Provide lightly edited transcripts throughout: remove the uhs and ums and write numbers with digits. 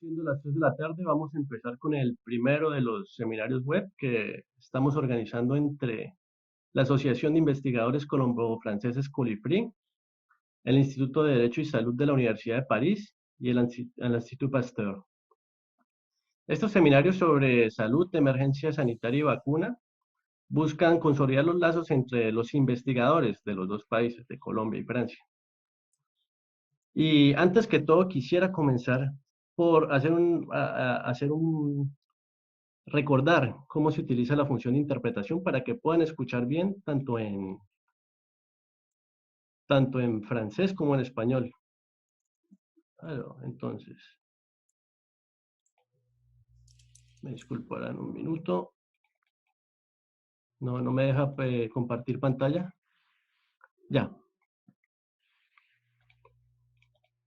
Siendo las 3 de la tarde, vamos a empezar con el primero de los seminarios web que estamos organizando entre la Asociación de Investigadores Colombo-Franceses Colifri, el Instituto de Derecho y Salud de la Universidad de París y el Institut Pasteur. Estos seminarios sobre salud, emergencia sanitaria y vacuna buscan consolidar los lazos entre los investigadores de los dos países, de Colombia y Francia. Y antes que todo, quisiera comenzar por recordar cómo se utiliza la función de interpretación para que puedan escuchar bien tanto en francés como en español. Claro, entonces, me disculparán un minuto. No me deja compartir pantalla. Ya.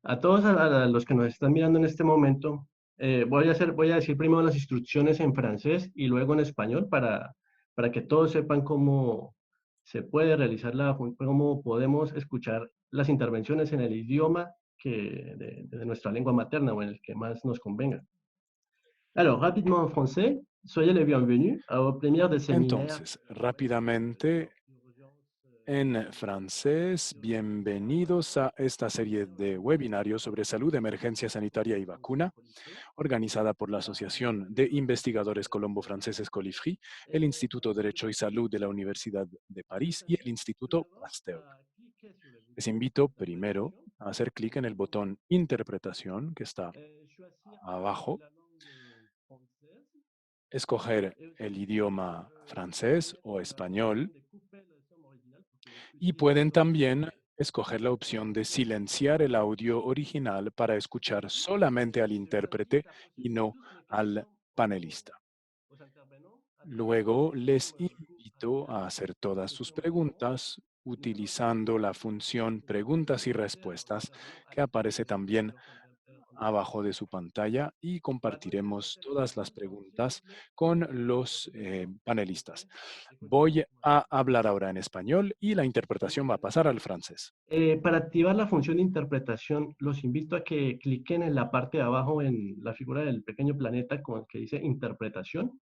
A todos a los que nos están mirando en este momento, voy a decir primero las instrucciones en francés y luego en español para que todos sepan cómo se puede realizar cómo podemos escuchar las intervenciones en el idioma de nuestra lengua materna o en el que más nos convenga. Alors, rapidement en français, soyez les bienvenus au premier des séminaires. Entonces, rápidamente, en francés, bienvenidos a esta serie de webinarios sobre salud, emergencia sanitaria y vacuna, organizada por la Asociación de Investigadores Colombo-Franceses Colifri, el Instituto de Derecho y Salud de la Universidad de París y el Instituto Pasteur. Les invito primero a hacer clic en el botón Interpretación, que está abajo, escoger el idioma francés o español y pueden también escoger la opción de silenciar el audio original para escuchar solamente al intérprete y no al panelista. Luego les invito a hacer todas sus preguntas utilizando la función preguntas y respuestas que aparece también abajo de su pantalla y compartiremos todas las preguntas con los panelistas. Voy a hablar ahora en español y la interpretación va a pasar al francés. Para activar la función de interpretación, los invito a que cliquen en la parte de abajo en la figura del pequeño planeta que dice interpretación.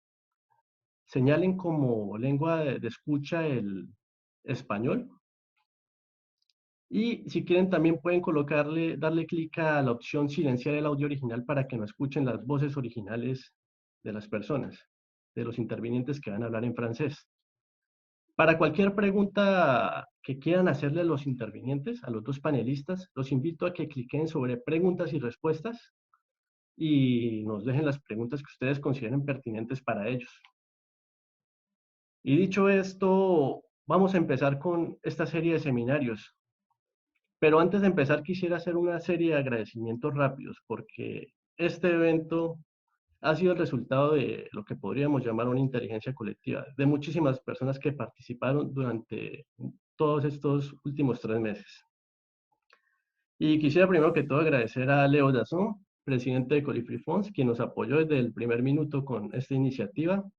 Señalen como lengua de escucha el español. Y si quieren también pueden darle clic a la opción silenciar el audio original para que no escuchen las voces originales de las personas, de los intervinientes que van a hablar en francés. Para cualquier pregunta que quieran hacerle a los intervinientes, a los dos panelistas, los invito a que cliquen sobre preguntas y respuestas y nos dejen las preguntas que ustedes consideren pertinentes para ellos. Y dicho esto, vamos a empezar con esta serie de seminarios. Pero antes de empezar quisiera hacer una serie de agradecimientos rápidos porque este evento ha sido el resultado de lo que podríamos llamar una inteligencia colectiva, de muchísimas personas que participaron durante todos estos últimos 3 meses. Y quisiera primero que todo agradecer a Leo Dazón, presidente de Colifri Fonds, quien nos apoyó desde el primer minuto con esta iniciativa,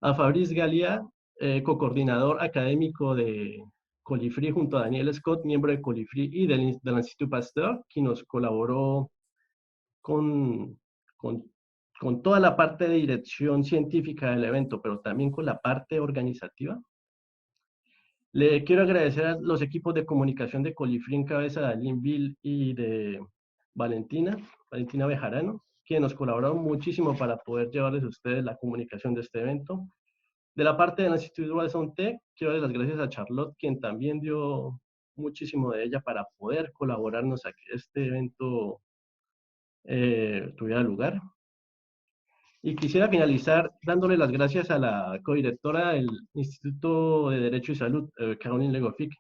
a Fabrice Galia, cocoordinador académico de Colifri junto a Daniel Scott, miembro de Colifri y del Instituto Pasteur, quien nos colaboró con, con, con toda la parte de dirección científica del evento, pero también con la parte organizativa. Le quiero agradecer a los equipos de comunicación de Colifri en cabeza de Aline Bill y de Valentina Bejarano, quienes nos colaboraron muchísimo para poder llevarles a ustedes la comunicación de este evento. De la parte del Instituto de Santé, quiero dar las gracias a Charlotte, quien también dio muchísimo de ella para poder colaborarnos a que este evento tuviera lugar. Y quisiera finalizar dándole las gracias a la codirectora del Instituto de Derecho y Salud, Caroline Legofic,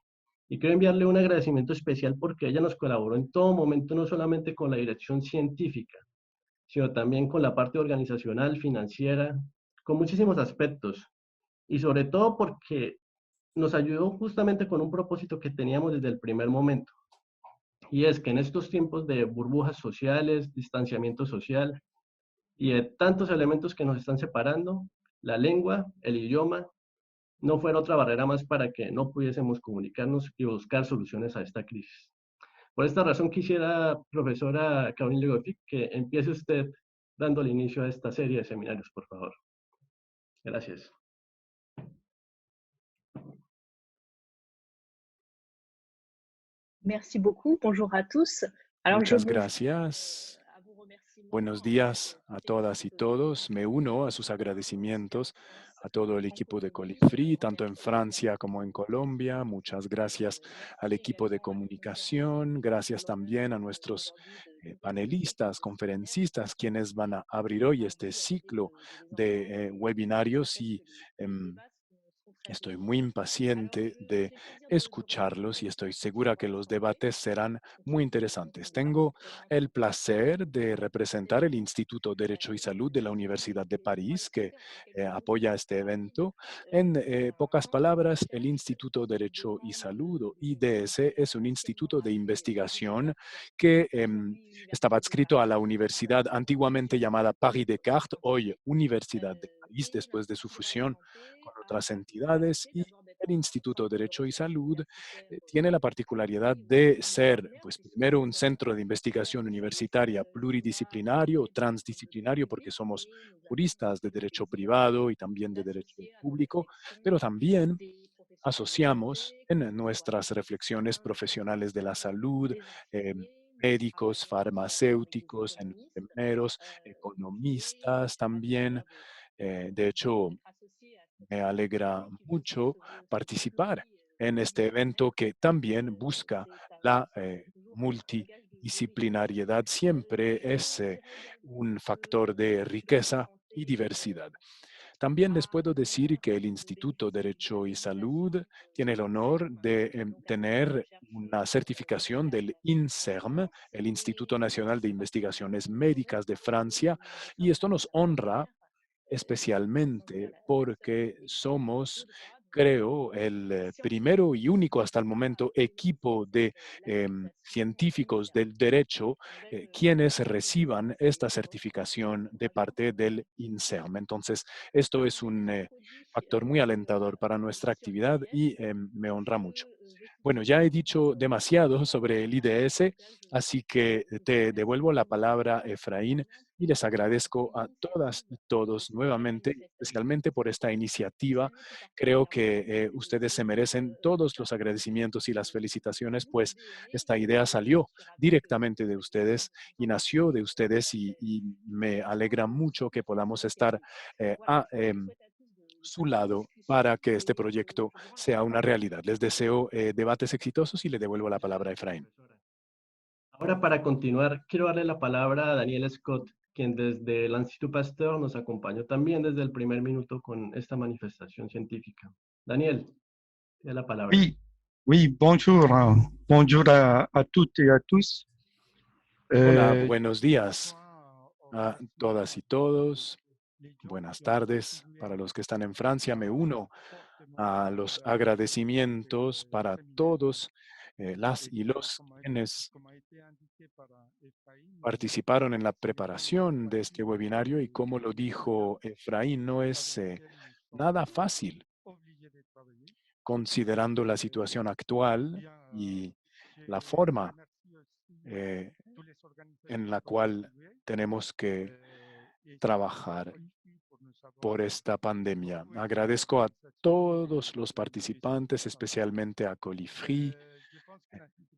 y quiero enviarle un agradecimiento especial porque ella nos colaboró en todo momento, no solamente con la dirección científica, sino también con la parte organizacional, financiera, con muchísimos aspectos, y sobre todo porque nos ayudó justamente con un propósito que teníamos desde el primer momento, y es que en estos tiempos de burbujas sociales, distanciamiento social, y de tantos elementos que nos están separando, la lengua, el idioma, no fuera otra barrera más para que no pudiésemos comunicarnos y buscar soluciones a esta crisis. Por esta razón quisiera, profesora Caroline Legotic, que empiece usted dando el inicio a esta serie de seminarios, por favor. Gracias. Merci beaucoup. Bonjour à tous. Alors, je Muchas me gracias. à vos remerciements. Buenos días a todas y todos. Me uno a sus agradecimientos a todo el equipo de Colifree, tanto en Francia como en Colombia. Muchas gracias al equipo de comunicación. Gracias también a nuestros panelistas, conferencistas, quienes van a abrir hoy este ciclo de webinarios y estoy muy impaciente de escucharlos y estoy segura que los debates serán muy interesantes. Tengo el placer de representar el Instituto Derecho y Salud de la Universidad de París, que apoya este evento. En pocas palabras, el Instituto Derecho y Salud, o IDS, es un instituto de investigación que estaba adscrito a la universidad antiguamente llamada Paris Descartes, hoy Universidad de París, después de su fusión con otras entidades, y el Instituto de Derecho y Salud tiene la particularidad de ser, pues primero, un centro de investigación universitaria pluridisciplinario, transdisciplinario, porque somos juristas de derecho privado y también de derecho público, pero también asociamos en nuestras reflexiones profesionales de la salud, médicos, farmacéuticos, enfermeros, economistas también. De hecho, me alegra mucho participar en este evento que también busca la multidisciplinariedad. Siempre es un factor de riqueza y diversidad. También les puedo decir que el Instituto Derecho y Salud tiene el honor de tener una certificación del INSERM, el Instituto Nacional de Investigaciones Médicas de Francia, y esto nos honra especialmente porque somos, creo, el primero y único hasta el momento equipo de científicos del derecho quienes reciban esta certificación de parte del INSERM. Entonces, esto es un factor muy alentador para nuestra actividad y me honra mucho. Bueno, ya he dicho demasiado sobre el IDS, así que te devuelvo la palabra, Efraín, y les agradezco a todas y todos nuevamente, especialmente por esta iniciativa. Creo que ustedes se merecen todos los agradecimientos y las felicitaciones, pues esta idea salió directamente de ustedes y nació de ustedes y me alegra mucho que podamos estar a su lado para que este proyecto sea una realidad. Les deseo debates exitosos y le devuelvo la Muchas palabra a gracias, Efraín. profesora. Ahora, para continuar, quiero darle la palabra a Daniel Scott, quien desde el Instituto Pasteur nos acompañó también desde el primer minuto con esta manifestación científica. Daniel, tiene la palabra. Oui, oui, bonjour, bonjour à toutes et à tous. Hola, Euh, buenos días a todas y todos. Buenas tardes. Para los que están en Francia, me uno a los agradecimientos para todos las y los quienes participaron en la preparación de este webinario y como lo dijo Efraín, no es nada fácil considerando la situación actual y la forma eh, en la cual tenemos que trabajar por esta pandemia. Agradezco a todos los participantes, especialmente a Colifree,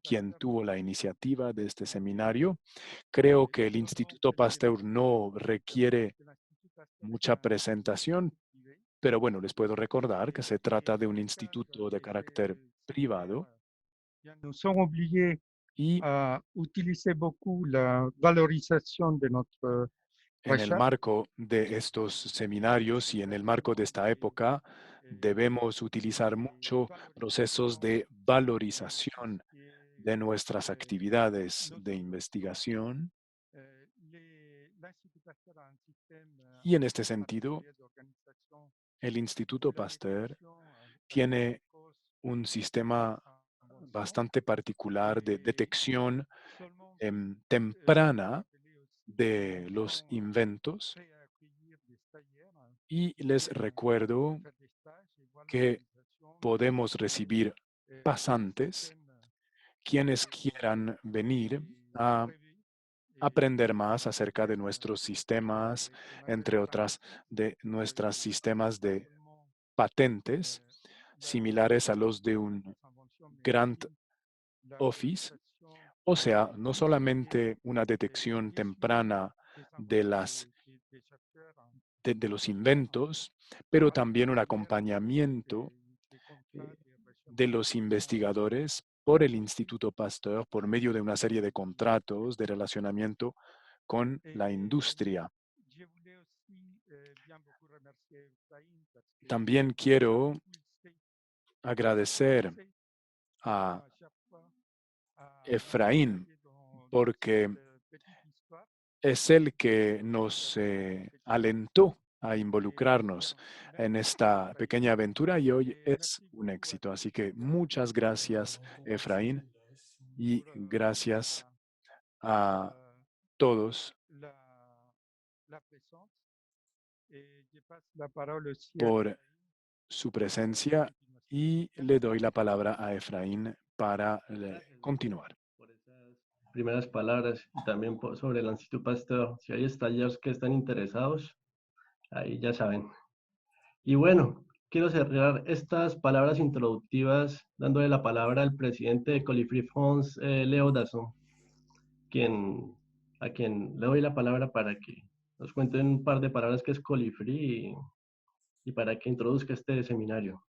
quien tuvo la iniciativa de este seminario. Creo que el Instituto Pasteur no requiere mucha presentación, pero bueno, les puedo recordar que se trata de un instituto de carácter privado Nous sommes obligés y à utiliser beaucoup la valorisation de notre en el recherche. marco de estos seminarios y en el marco de esta época debemos utilizar mucho procesos de valorización de nuestras actividades de investigación y en este sentido el Instituto Pasteur tiene un sistema bastante particular de detección temprana de los inventos y les recuerdo que podemos recibir pasantes quienes quieran venir a aprender más acerca de nuestros sistemas, entre otras de nuestros sistemas de patentes, similares a los de un Grant Office, o sea, no solamente una detección temprana de los inventos, pero también un acompañamiento de los investigadores por el Instituto Pasteur por medio de una serie de contratos de relacionamiento con la industria. También quiero agradecer a Efraín porque es el que nos alentó a involucrarnos en esta pequeña aventura y hoy es un éxito. Así que muchas gracias, Efraín, y gracias a todos por su presencia y le doy la palabra a Efraín para continuar. Por esas primeras palabras y también sobre el Instituto Pasteur. Si hay estallidos que están interesados, ahí ya saben. Y bueno, quiero cerrar estas palabras introductivas dándole la palabra al presidente de Colifree France, Leo Dasson, a quien le doy la palabra para que nos cuente en un par de palabras qué es Colifree y para que introduzca este seminario.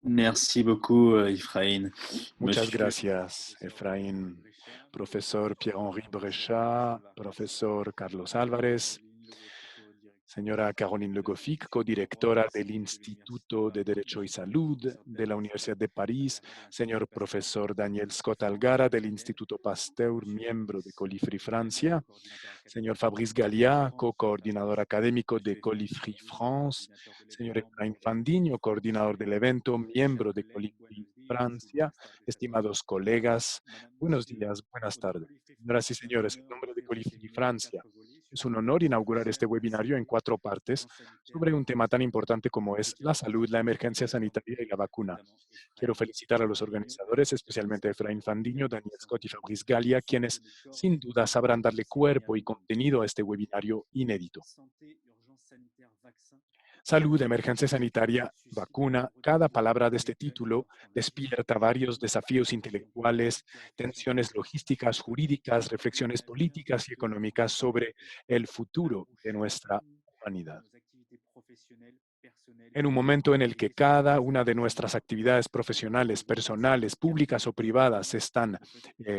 Merci beaucoup, Efraín. Muchas gracias, Efraín. Profesor Pierre-Henri Brechat, profesor Carlos Álvarez, señora Caroline Le Goffin, codirectora del Instituto de Derecho y Salud de la Universidad de París, señor profesor Daniel Scott Algara del Instituto Pasteur, miembro de Colifree Francia, señor Fabrice Gallia, co-coordinador académico de Colifree France, señor Efraín Fandiño, coordinador del evento, miembro de Colifree Francia, estimados colegas, buenos días, buenas tardes. Señoras y señores, en nombre de Colifree Francia, es un honor inaugurar este webinario en 4 partes sobre un tema tan importante como es la salud, la emergencia sanitaria y la vacuna. Quiero felicitar a los organizadores, especialmente a Efraín Fandiño, Daniel Scott y Fabrice Gallia, quienes sin duda sabrán darle cuerpo y contenido a este webinario inédito. Salud, emergencia sanitaria, vacuna. Cada palabra de este título despierta varios desafíos intelectuales, tensiones logísticas, jurídicas, reflexiones políticas y económicas sobre el futuro de nuestra humanidad. En un momento en el que cada una de nuestras actividades profesionales, personales, públicas o privadas están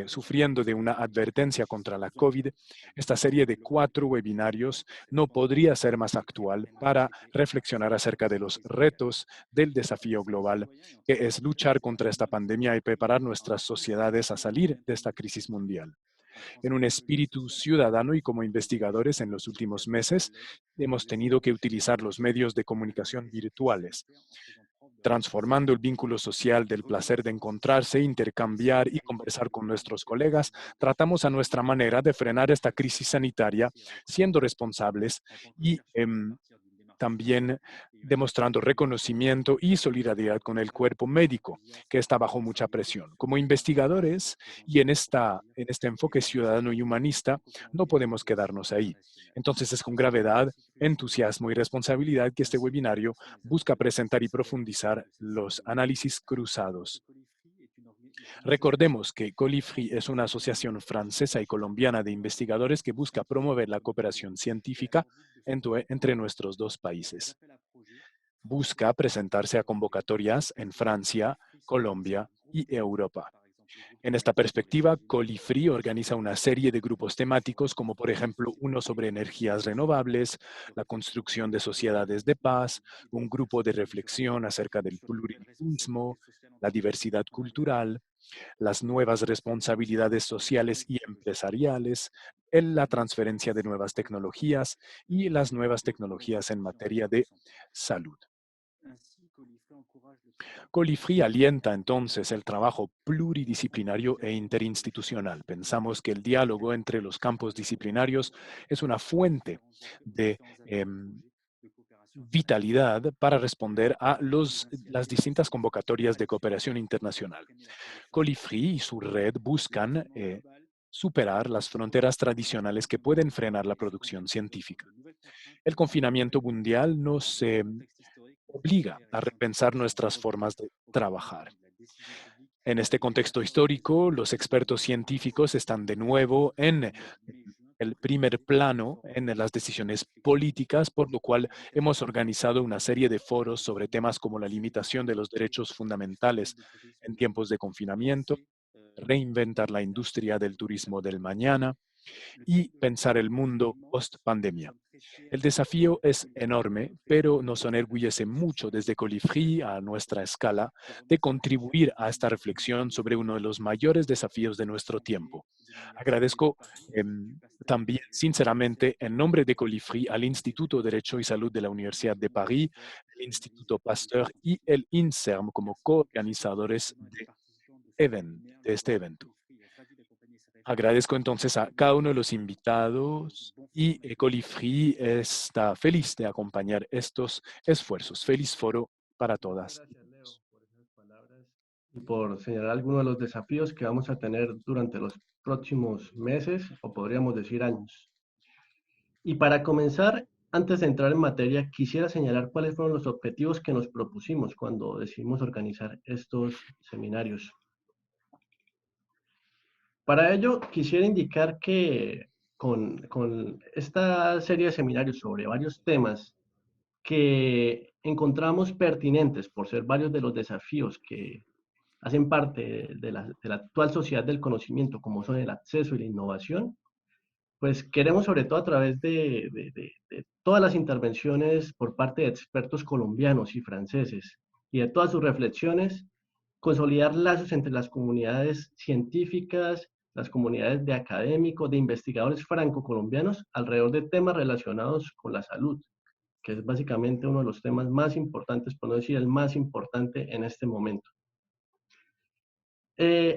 sufriendo de una advertencia contra la COVID, esta serie de 4 webinarios no podría ser más actual para reflexionar acerca de los retos del desafío global, que es luchar contra esta pandemia y preparar nuestras sociedades a salir de esta crisis mundial. En un espíritu ciudadano y como investigadores en los últimos meses, hemos tenido que utilizar los medios de comunicación virtuales, transformando el vínculo social del placer de encontrarse, intercambiar y conversar con nuestros colegas. Tratamos a nuestra manera de frenar esta crisis sanitaria, siendo responsables y también demostrando reconocimiento y solidaridad con el cuerpo médico, que está bajo mucha presión. Como investigadores y en este enfoque ciudadano y humanista, no podemos quedarnos ahí. Entonces es con gravedad, entusiasmo y responsabilidad que este webinario busca presentar y profundizar los análisis cruzados. Recordemos que Colifree es una asociación francesa y colombiana de investigadores que busca promover la cooperación científica entre nuestros 2 países. Busca presentarse a convocatorias en Francia, Colombia y Europa. En esta perspectiva, Colifree organiza una serie de grupos temáticos, como por ejemplo uno sobre energías renovables, la construcción de sociedades de paz, un grupo de reflexión acerca del plurilingüismo, la diversidad cultural, las nuevas responsabilidades sociales y empresariales, la transferencia de nuevas tecnologías y las nuevas tecnologías en materia de salud. Colifree alienta entonces el trabajo pluridisciplinario e interinstitucional. Pensamos que el diálogo entre los campos disciplinarios es una fuente de vitalidad para responder a las distintas convocatorias de cooperación internacional. Colifri y su red buscan superar las fronteras tradicionales que pueden frenar la producción científica. El confinamiento mundial nos obliga a repensar nuestras formas de trabajar. En este contexto histórico, los expertos científicos están de nuevo en el primer plano en las decisiones políticas, por lo cual hemos organizado una serie de foros sobre temas como la limitación de los derechos fundamentales en tiempos de confinamiento, reinventar la industria del turismo del mañana y pensar el mundo post-pandemia. El desafío es enorme, pero nos enorgullece mucho desde Colifri a nuestra escala de contribuir a esta reflexión sobre uno de los mayores desafíos de nuestro tiempo. Agradezco también, sinceramente, en nombre de Colifri al Instituto de Derecho y Salud de la Universidad de París, el Instituto Pasteur y el INSERM como coorganizadores de este evento. Agradezco entonces a cada uno de los invitados y Colifri está feliz de acompañar estos esfuerzos. Feliz foro para todas. Gracias, Leo, por esas palabras y por señalar algunos de los desafíos que vamos a tener durante los próximos meses, o podríamos decir años. Y para comenzar, antes de entrar en materia, quisiera señalar cuáles fueron los objetivos que nos propusimos cuando decidimos organizar estos seminarios. Para ello, quisiera indicar que con esta serie de seminarios sobre varios temas que encontramos pertinentes por ser varios de los desafíos que hacen parte de la actual sociedad del conocimiento, como son el acceso y la innovación, pues queremos sobre todo a través de todas las intervenciones por parte de expertos colombianos y franceses y de todas sus reflexiones, consolidar lazos entre las comunidades científicas, las comunidades de académicos, de investigadores franco-colombianos alrededor de temas relacionados con la salud, que es básicamente uno de los temas más importantes, por no decir el más importante en este momento.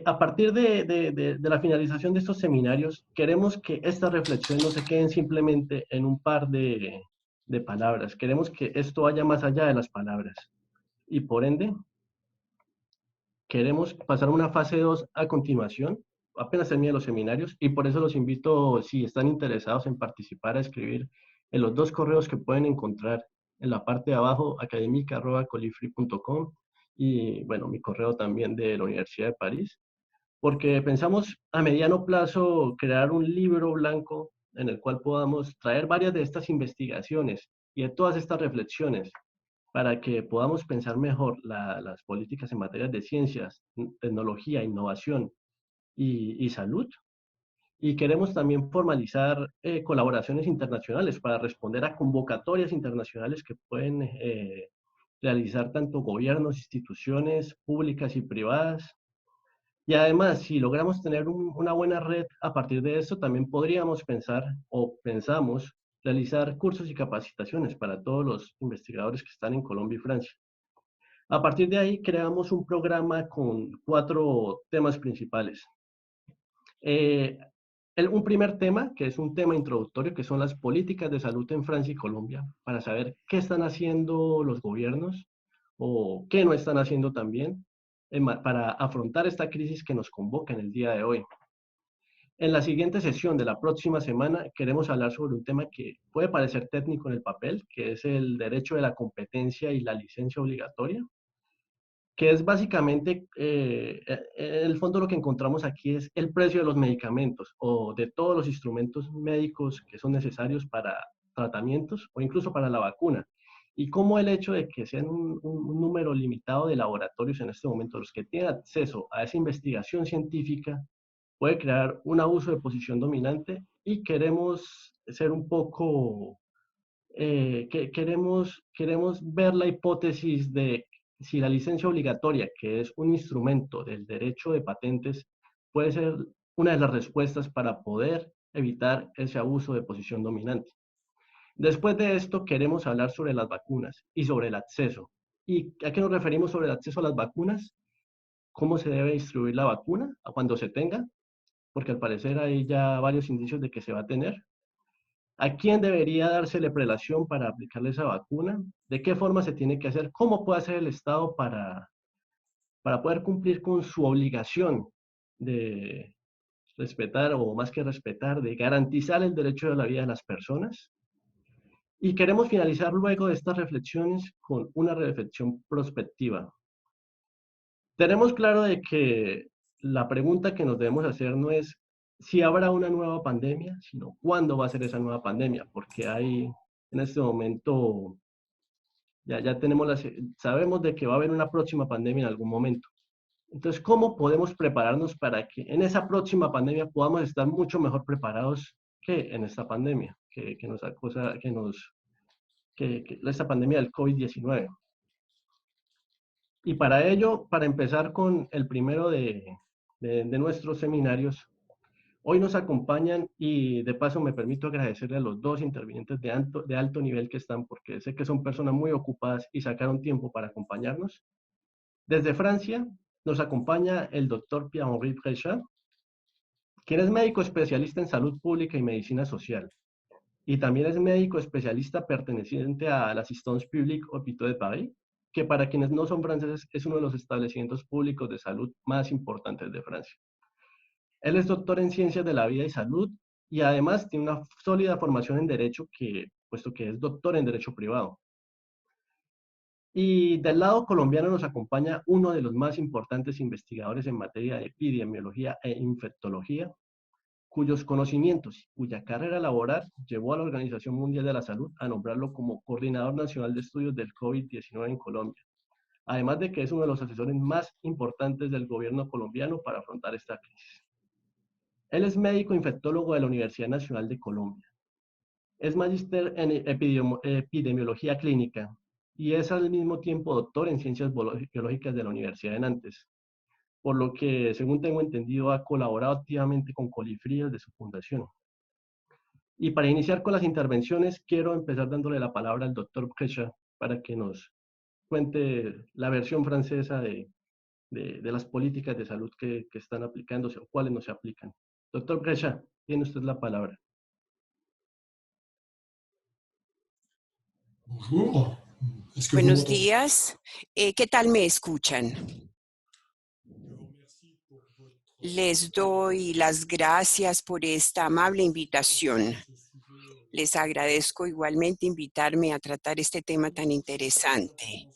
A partir de la finalización de estos seminarios, queremos que estas reflexiones no se queden simplemente en un par de palabras. Queremos que esto vaya más allá de las palabras. Y por ende, queremos pasar a una fase 2 a continuación, apenas terminen los seminarios, y por eso los invito, si están interesados en participar, a escribir en los dos correos que pueden encontrar en la parte de abajo, academica@colifri.com, y bueno, mi correo también de la Universidad de París, porque pensamos a mediano plazo crear un libro blanco en el cual podamos traer varias de estas investigaciones y de todas estas reflexiones para que podamos pensar mejor las políticas en materia de ciencias, tecnología, innovación y salud. Y queremos también formalizar colaboraciones internacionales para responder a convocatorias internacionales que pueden realizar tanto gobiernos, instituciones públicas y privadas. Y además, si logramos tener una buena red a partir de esto, también podríamos pensar o pensamos realizar cursos y capacitaciones para todos los investigadores que están en Colombia y Francia. A partir de ahí, creamos un programa con 4 temas principales. Un primer tema, que es un tema introductorio, que son las políticas de salud en Francia y Colombia, para saber qué están haciendo los gobiernos o qué no están haciendo también para afrontar esta crisis que nos convoca en el día de hoy. En la siguiente sesión de la próxima semana queremos hablar sobre un tema que puede parecer técnico en el papel, que es el derecho de la competencia y la licencia obligatoria, que es básicamente, en el fondo lo que encontramos aquí es el precio de los medicamentos o de todos los instrumentos médicos que son necesarios para tratamientos o incluso para la vacuna. Y cómo el hecho de que sean un número limitado de laboratorios en este momento, los que tienen acceso a esa investigación científica, puede crear un abuso de posición dominante y queremos ser un poco, queremos ver la hipótesis de si la licencia obligatoria, que es un instrumento del derecho de patentes, puede ser una de las respuestas para poder evitar ese abuso de posición dominante. Después de esto, queremos hablar sobre las vacunas y sobre el acceso. ¿Y a qué nos referimos sobre el acceso a las vacunas? ¿Cómo se debe distribuir la vacuna a cuando se tenga? Porque al parecer hay ya varios indicios de que se va a tener. ¿A quién debería dársele prelación para aplicarle esa vacuna? ¿De qué forma se tiene que hacer? ¿Cómo puede hacer el Estado para poder cumplir con su obligación de respetar, o más que respetar, de garantizar el derecho de la vida de las personas? Y queremos finalizar luego de estas reflexiones con una reflexión prospectiva. Tenemos claro de que la pregunta que nos debemos hacer no es si habrá una nueva pandemia, sino cuándo va a ser esa nueva pandemia, porque hay en este momento, ya tenemos sabemos de que va a haber una próxima pandemia en algún momento. Entonces, ¿cómo podemos prepararnos para que en esa próxima pandemia podamos estar mucho mejor preparados que en esta pandemia, que nos acosa, que esta pandemia del COVID-19? Y para ello, para empezar con el primero de nuestros seminarios, hoy nos acompañan, y de paso me permito agradecerle a los dos intervinientes de alto nivel que están, porque sé que son personas muy ocupadas y sacaron tiempo para acompañarnos. Desde Francia nos acompaña el doctor Pierre-Henri Bréchat, quien es médico especialista en salud pública y medicina social, y también es médico especialista perteneciente a la Assistance Publique Hôpitaux de Paris, que para quienes no son franceses es uno de los establecimientos públicos de salud más importantes de Francia. Él es doctor en Ciencias de la Vida y Salud y además tiene una sólida formación en Derecho, puesto que es doctor en Derecho Privado. Y del lado colombiano nos acompaña uno de los más importantes investigadores en materia de epidemiología e infectología, cuyos conocimientos y cuya carrera laboral llevó a la Organización Mundial de la Salud a nombrarlo como Coordinador Nacional de Estudios del COVID-19 en Colombia, además de que es uno de los asesores más importantes del gobierno colombiano para afrontar esta crisis. Él es médico infectólogo de la Universidad Nacional de Colombia, es magíster en epidemiología clínica y es al mismo tiempo doctor en ciencias biológicas de la Universidad de Nantes, por lo que, según tengo entendido, ha colaborado activamente con Colifrí desde su fundación. Y para iniciar con las intervenciones, quiero empezar dándole la palabra al doctor Bréchat para que nos cuente la versión francesa de las políticas de salud que están aplicándose o cuáles no se aplican. Doctor Bréchat, tiene usted la palabra. Bonjour. Buenos días. ¿Qué tal me escuchan? Les doy las gracias por esta amable invitación. Les agradezco igualmente invitarme a tratar este tema tan interesante.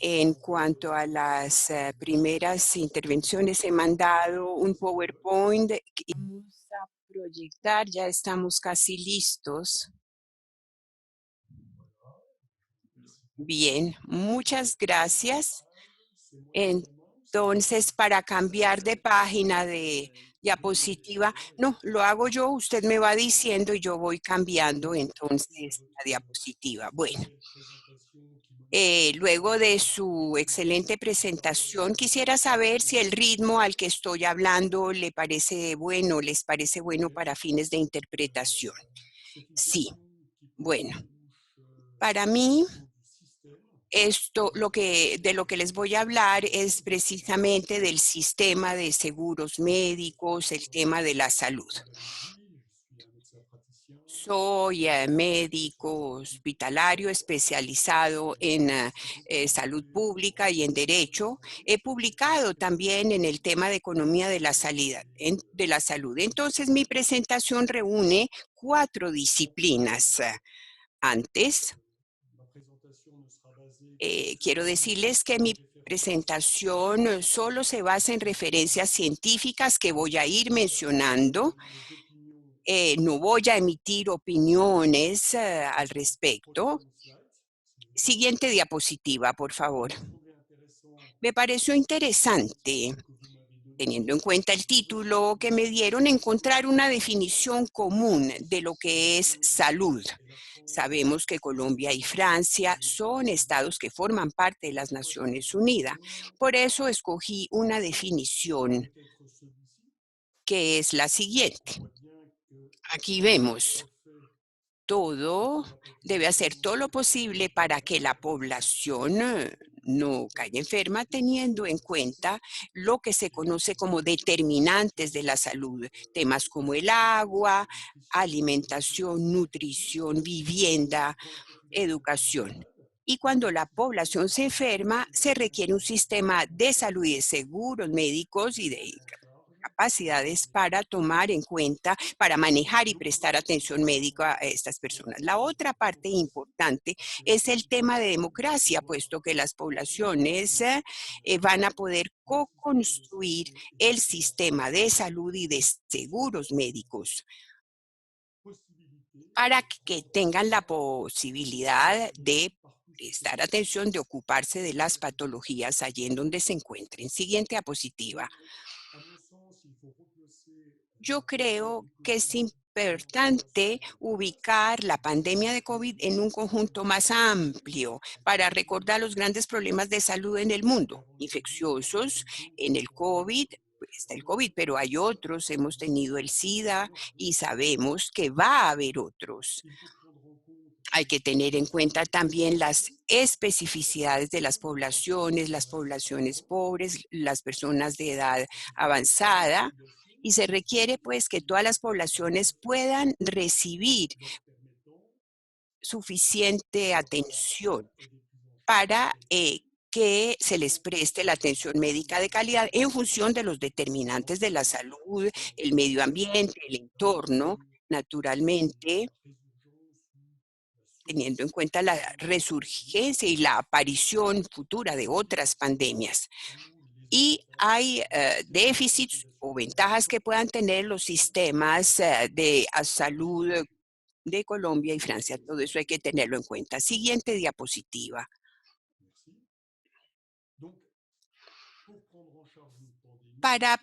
En cuanto a las primeras intervenciones, he mandado un PowerPoint que vamos a proyectar. Ya estamos casi listos. Bien, muchas gracias. Entonces, para cambiar de página de diapositiva, no, lo hago yo, usted me va diciendo y yo voy cambiando entonces la diapositiva. Bueno, luego de su excelente presentación, quisiera saber si el ritmo al que estoy hablando les parece bueno para fines de interpretación. Sí, bueno, para mí, de lo que les voy a hablar es precisamente del sistema de seguros médicos, el tema de la salud. Soy médico hospitalario especializado en salud pública y en derecho. He publicado también en el tema de economía de la salud. Entonces, mi presentación reúne 4 disciplinas. Antes, quiero decirles que mi presentación solo se basa en referencias científicas que voy a ir mencionando. No voy a emitir opiniones al respecto. Siguiente diapositiva, por favor. Me pareció interesante, teniendo en cuenta el título que me dieron, encontrar una definición común de lo que es salud. Sabemos que Colombia y Francia son estados que forman parte de las Naciones Unidas. Por eso escogí una definición que es la siguiente. Aquí vemos debe hacer todo lo posible para que la población no caiga enferma, teniendo en cuenta lo que se conoce como determinantes de la salud, temas como el agua, alimentación, nutrición, vivienda, educación. Y cuando la población se enferma, se requiere un sistema de salud y de seguros médicos y de capacidades para tomar en cuenta, para manejar y prestar atención médica a estas personas. La otra parte importante es el tema de democracia, puesto que las poblaciones van a poder co-construir el sistema de salud y de seguros médicos para que tengan la posibilidad de prestar atención, de ocuparse de las patologías allí en donde se encuentren. Siguiente diapositiva. Yo creo que es importante ubicar la pandemia de COVID en un conjunto más amplio para recordar los grandes problemas de salud en el mundo, infecciosos. En el COVID, pues, está el COVID, pero hay otros. Hemos tenido el SIDA y sabemos que va a haber otros. Hay que tener en cuenta también las especificidades de las poblaciones pobres, las personas de edad avanzada, y se requiere pues que todas las poblaciones puedan recibir suficiente atención para que se les preste la atención médica de calidad en función de los determinantes de la salud, el medio ambiente, el entorno, naturalmente, teniendo en cuenta la resurgencia y la aparición futura de otras pandemias. Y hay déficits o ventajas que puedan tener los sistemas de salud de Colombia y Francia. Todo eso hay que tenerlo en cuenta. Siguiente diapositiva. Para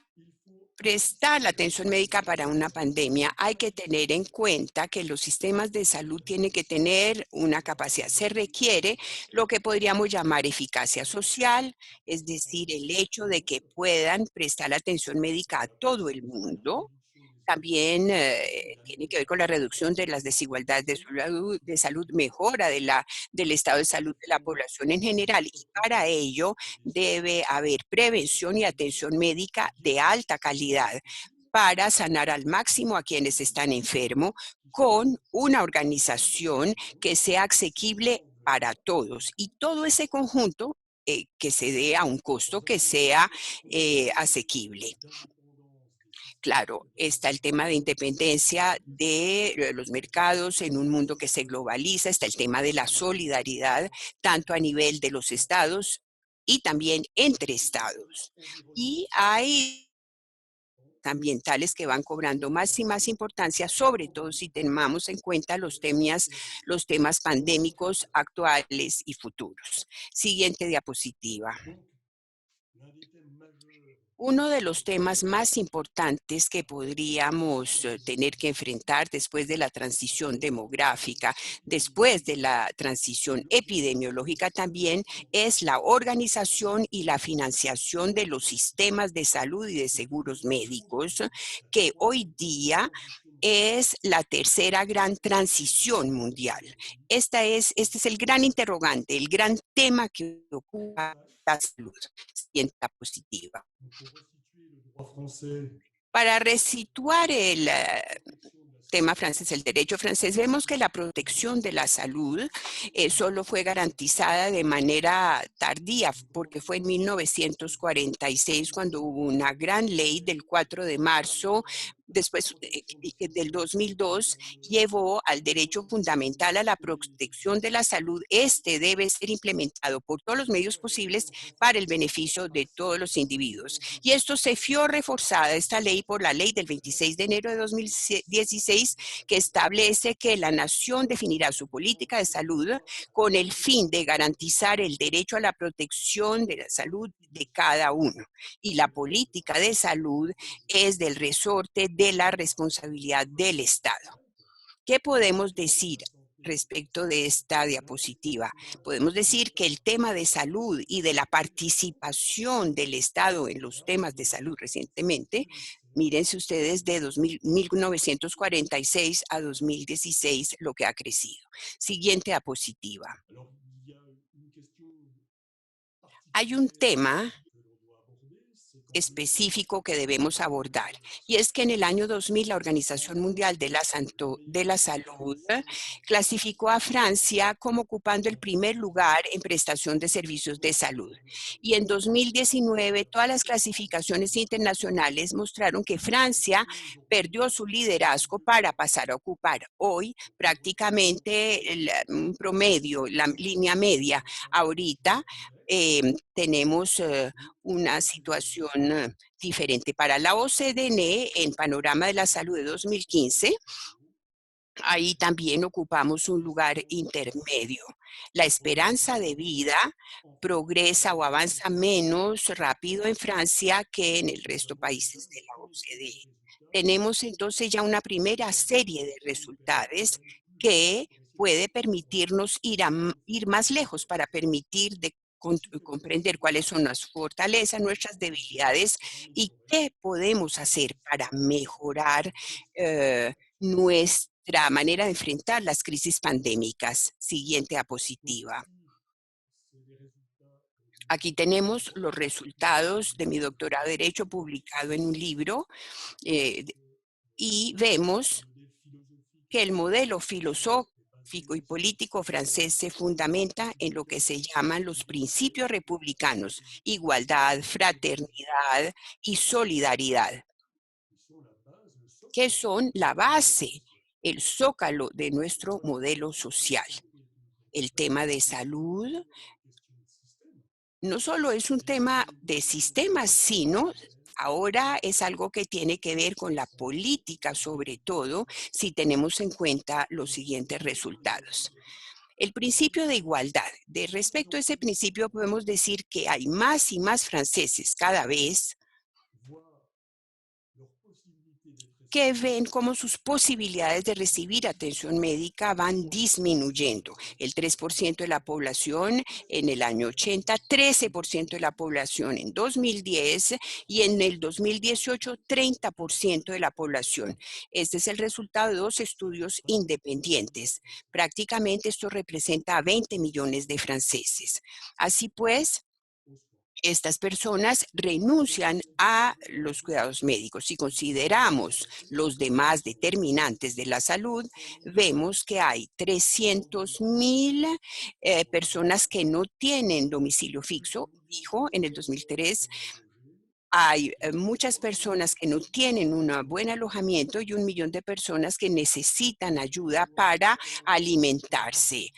prestar la atención médica para una pandemia, hay que tener en cuenta que los sistemas de salud tienen que tener una capacidad. Se requiere lo que podríamos llamar eficacia social, es decir, el hecho de que puedan prestar la atención médica a todo el mundo. También tiene que ver con la reducción de las desigualdades de salud, mejora del estado de salud de la población en general. Y para ello debe haber prevención y atención médica de alta calidad para sanar al máximo a quienes están enfermos con una organización que sea asequible para todos. Y todo ese conjunto que se dé a un costo que sea asequible. Claro, está el tema de independencia de los mercados en un mundo que se globaliza, está el tema de la solidaridad, tanto a nivel de los estados y también entre estados. Y hay ambientales que van cobrando más y más importancia, sobre todo si tenemos en cuenta los temas pandémicos actuales y futuros. Siguiente diapositiva. Uno de los temas más importantes que podríamos tener que enfrentar después de la transición demográfica, después de la transición epidemiológica también, es la organización y la financiación de los sistemas de salud y de seguros médicos, que hoy día es la tercera gran transición mundial. Este es el gran interrogante, el gran tema que ocupa la salud. Siguiente diapositiva. Para resituar el tema francés, el derecho francés, vemos que la protección de la salud solo fue garantizada de manera tardía, porque fue en 1946 cuando hubo una gran ley del 4 de marzo, después del 2002, llevó al derecho fundamental a la protección de la salud. Este debe ser implementado por todos los medios posibles para el beneficio de todos los individuos. Y esto se vio reforzada, esta ley, por la ley del 26 de enero de 2016, que establece que la nación definirá su política de salud con el fin de garantizar el derecho a la protección de la salud de cada uno. Y la política de salud es del resorte de la responsabilidad del Estado. ¿Qué podemos decir respecto de esta diapositiva? Podemos decir que el tema de salud y de la participación del Estado en los temas de salud recientemente Mírense ustedes de 1946 a 2016 lo que ha crecido. Siguiente diapositiva. Hay un tema específico que debemos abordar, y es que en el año 2000 la Organización Mundial de la Salud clasificó a Francia como ocupando el primer lugar en prestación de servicios de salud. Y en 2019 todas las clasificaciones internacionales mostraron que Francia perdió su liderazgo para pasar a ocupar hoy prácticamente un promedio, la línea media. Ahorita tenemos una situación diferente. Para la OCDE, en Panorama de la Salud de 2015, ahí también ocupamos un lugar intermedio. La esperanza de vida progresa o avanza menos rápido en Francia que en el resto de países de la OCDE. Tenemos entonces ya una primera serie de resultados que puede permitirnos ir más lejos para permitir comprender cuáles son las fortalezas, nuestras debilidades y qué podemos hacer para mejorar nuestra manera de enfrentar las crisis pandémicas. Siguiente diapositiva. Aquí tenemos los resultados de mi doctorado de Derecho publicado en un libro y vemos que el modelo filosófico y político francés se fundamenta en lo que se llaman los principios republicanos: igualdad, fraternidad y solidaridad, que son la base, el zócalo de nuestro modelo social. El tema de salud no solo es un tema de sistemas, sino ahora es algo que tiene que ver con la política, sobre todo si tenemos en cuenta los siguientes resultados. El principio de igualdad. De respecto a ese principio, podemos decir que hay más y más franceses cada vez que ven cómo sus posibilidades de recibir atención médica van disminuyendo. El 3% de la población en el año 80, 13% de la población en 2010 y en el 2018, 30% de la población. Este es el resultado de 2 estudios independientes. Prácticamente esto representa a 20 millones de franceses. Así pues, estas personas renuncian a los cuidados médicos. Si consideramos los demás determinantes de la salud, vemos que hay 300,000 personas que no tienen domicilio fijo en el 2003. Hay muchas personas que no tienen un buen alojamiento y 1 millón de personas que necesitan ayuda para alimentarse.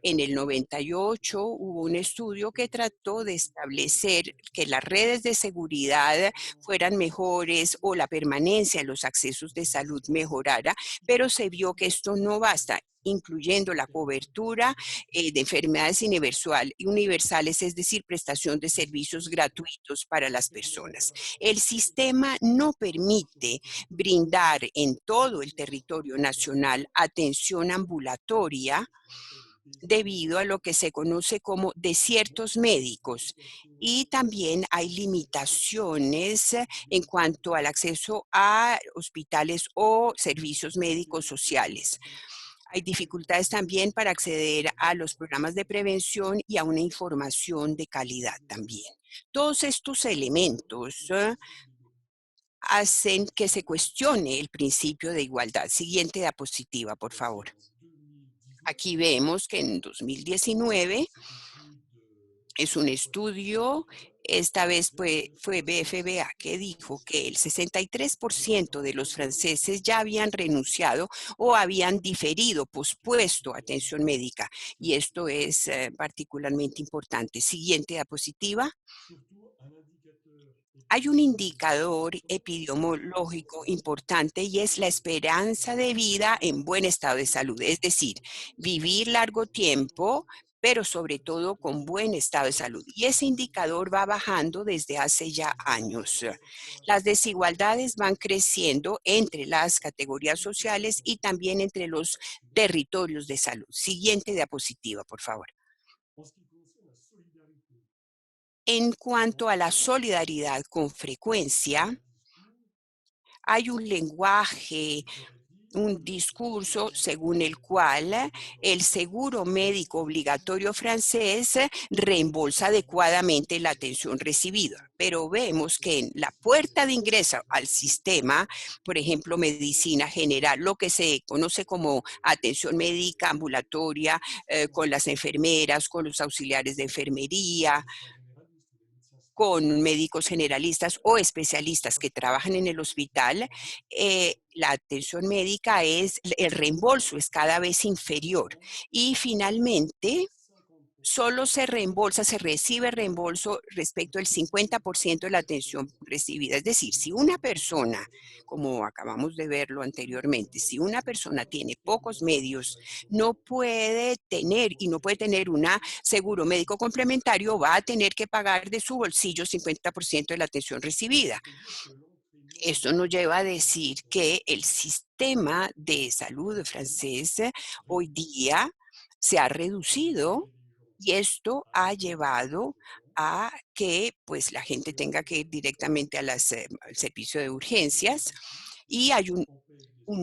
En el 98 hubo un estudio que trató de establecer que las redes de seguridad fueran mejores o la permanencia en los accesos de salud mejorara, pero se vio que esto no basta, incluyendo la cobertura de enfermedades universales, es decir, prestación de servicios gratuitos para las personas. El sistema no permite brindar en todo el territorio nacional atención ambulatoria debido a lo que se conoce como desiertos médicos, y también hay limitaciones en cuanto al acceso a hospitales o servicios médicos sociales. Hay dificultades también para acceder a los programas de prevención y a una información de calidad también. Todos estos elementos hacen que se cuestione el principio de igualdad. Siguiente diapositiva, por favor. Aquí vemos que en 2019 es un estudio, esta vez fue BFBA, que dijo que el 63% de los franceses ya habían renunciado o habían diferido, pospuesto atención médica. Y esto es particularmente importante. Siguiente diapositiva. Hay un indicador epidemiológico importante y es la esperanza de vida en buen estado de salud, es decir, vivir largo tiempo, pero sobre todo con buen estado de salud. Y ese indicador va bajando desde hace ya años. Las desigualdades van creciendo entre las categorías sociales y también entre los territorios de salud. Siguiente diapositiva, por favor. En cuanto a la solidaridad, con frecuencia hay un lenguaje, un discurso según el cual el seguro médico obligatorio francés reembolsa adecuadamente la atención recibida. Pero vemos que en la puerta de ingreso al sistema, por ejemplo, medicina general, lo que se conoce como atención médica ambulatoria, con las enfermeras, con los auxiliares de enfermería, con médicos generalistas o especialistas que trabajan en el hospital, la atención médica el reembolso es cada vez inferior. Y finalmente, solo se recibe reembolso respecto al 50% de la atención recibida. Es decir, si una persona, como acabamos de verlo anteriormente, si una persona tiene pocos medios, no puede tener un seguro médico complementario, va a tener que pagar de su bolsillo 50% de la atención recibida. Esto nos lleva a decir que el sistema de salud francés hoy día se ha reducido y esto ha llevado a que pues, la gente tenga que ir directamente al servicio de urgencias y hay un